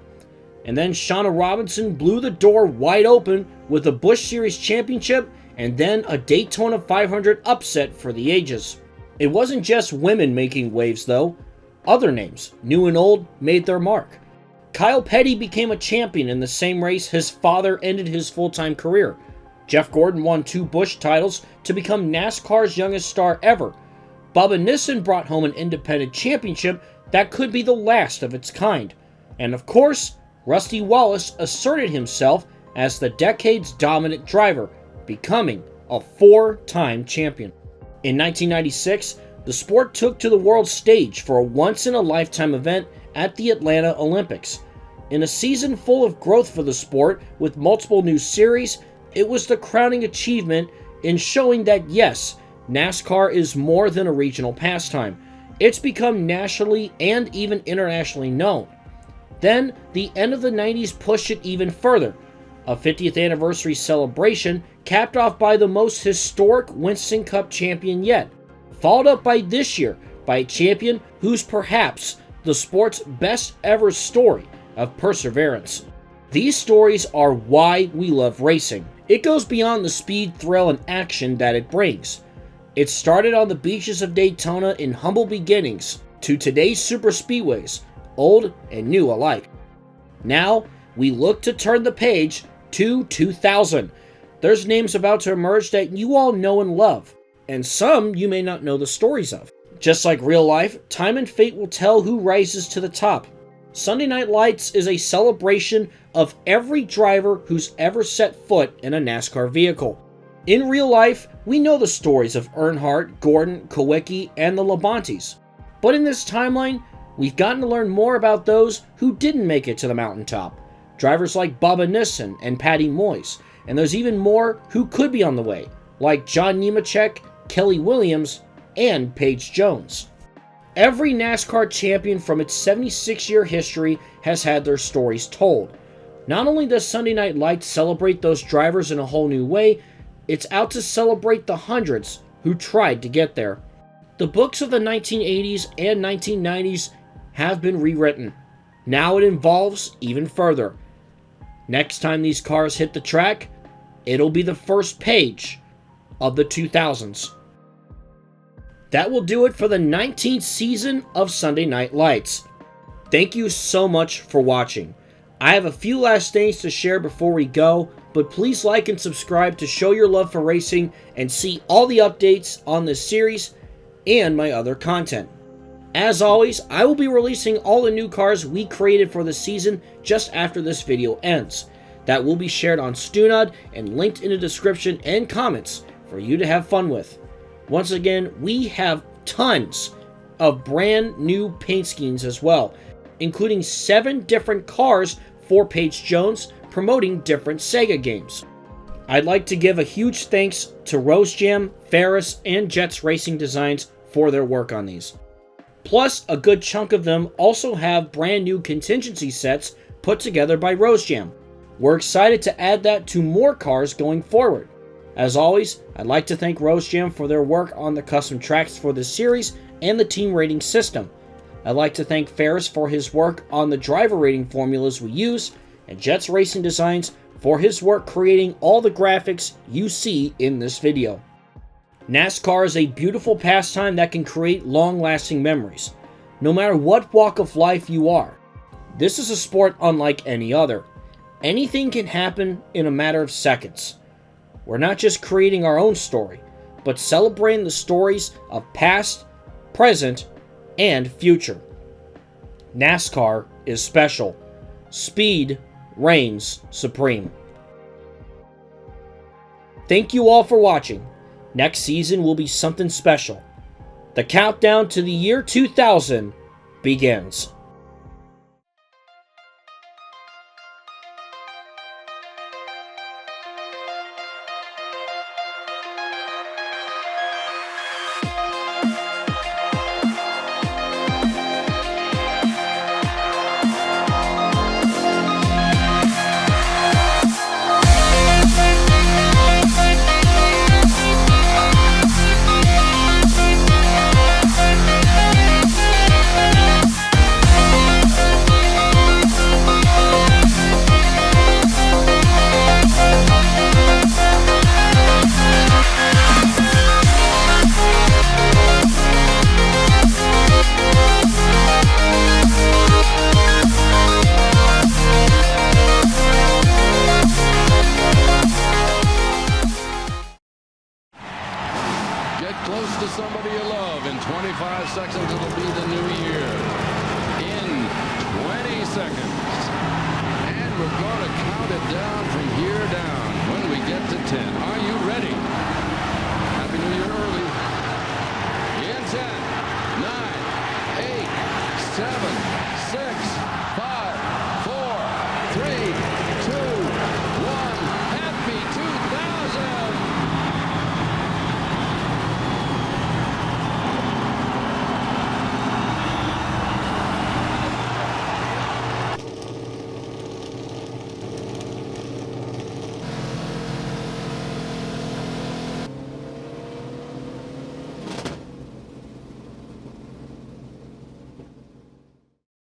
And then Shauna Robinson blew the door wide open with a Busch Series championship and then a Daytona 500 upset for the ages. It wasn't just women making waves though. Other names, new and old, made their mark. Kyle Petty became a champion in the same race his father ended his full-time career. Jeff Gordon won 2 Busch titles to become NASCAR's youngest star ever. Bubba Nissen brought home an independent championship that could be the last of its kind. And of course, Rusty Wallace asserted himself as the decade's dominant driver, becoming a 4-time champion. In 1996, the sport took to the world stage for a once-in-a-lifetime event at the Atlanta Olympics. In a season full of growth for the sport with multiple new series, it was the crowning achievement in showing that yes, NASCAR is more than a regional pastime. It's become nationally and even internationally known. Then, the end of the 90s pushed it even further. A 50th anniversary celebration capped off by the most historic Winston Cup champion yet, followed up by this year by a champion who's perhaps the sport's best ever story of perseverance. These stories are why we love racing. It goes beyond the speed, thrill, and action that it brings. It started on the beaches of Daytona in humble beginnings to today's super speedways, old and new alike. Now, we look to turn the page to 2000. There's names about to emerge that you all know and love, and some you may not know the stories of. Just like real life, time and fate will tell who rises to the top. Sunday Night Lights is a celebration of every driver who's ever set foot in a NASCAR vehicle. In real life, we know the stories of Earnhardt, Gordon, Kawicki, and the Labontes. But in this timeline, we've gotten to learn more about those who didn't make it to the mountaintop. Drivers like Bubba Nissen and Patty Moyes, and there's even more who could be on the way, like John Nemechek, Kelly Williams, and Paige Jones. Every NASCAR champion from its 76-year history has had their stories told. Not only does Sunday Night Lights celebrate those drivers in a whole new way, it's out to celebrate the hundreds who tried to get there. The books of the 1980s and 1990s have been rewritten. Now it evolves even further. Next time these cars hit the track, it'll be the first page of the 2000s. That will do it for the 19th season of Sunday Night Lights. Thank you so much for watching. I have a few last things to share before we go, but please like and subscribe to show your love for racing and see all the updates on this series and my other content. As always, I will be releasing all the new cars we created for the season just after this video ends. That will be shared on Stunod and linked in the description and comments for you to have fun with. Once again, we have tons of brand new paint schemes as well, including 7 different cars for Paige Jones promoting different Sega games. I'd like to give a huge thanks to RoseJam, Faris, and Jets Racing Designs for their work on these. Plus, a good chunk of them also have brand new contingency sets put together by RoseJam. We're excited to add that to more cars going forward. As always, I'd like to thank RoseJam for their work on the custom tracks for this series and the team rating system. I'd like to thank Faris for his work on the driver rating formulas we use, and Jets Racing Designs for his work creating all the graphics you see in this video. NASCAR is a beautiful pastime that can create long-lasting memories, no matter what walk of life you are. This is a sport unlike any other. Anything can happen in a matter of seconds. We're not just creating our own story, but celebrating the stories of past present, and future. NASCAR is special. Speed reigns supreme. Thank you all for watching. Next season will be something special. The countdown to the year 2000 begins. Close to somebody you love. In 25 seconds, it'll be the new year. In 20 seconds. And we're going to count it down from here down when we get to 10. Are you ready? Happy New Year early.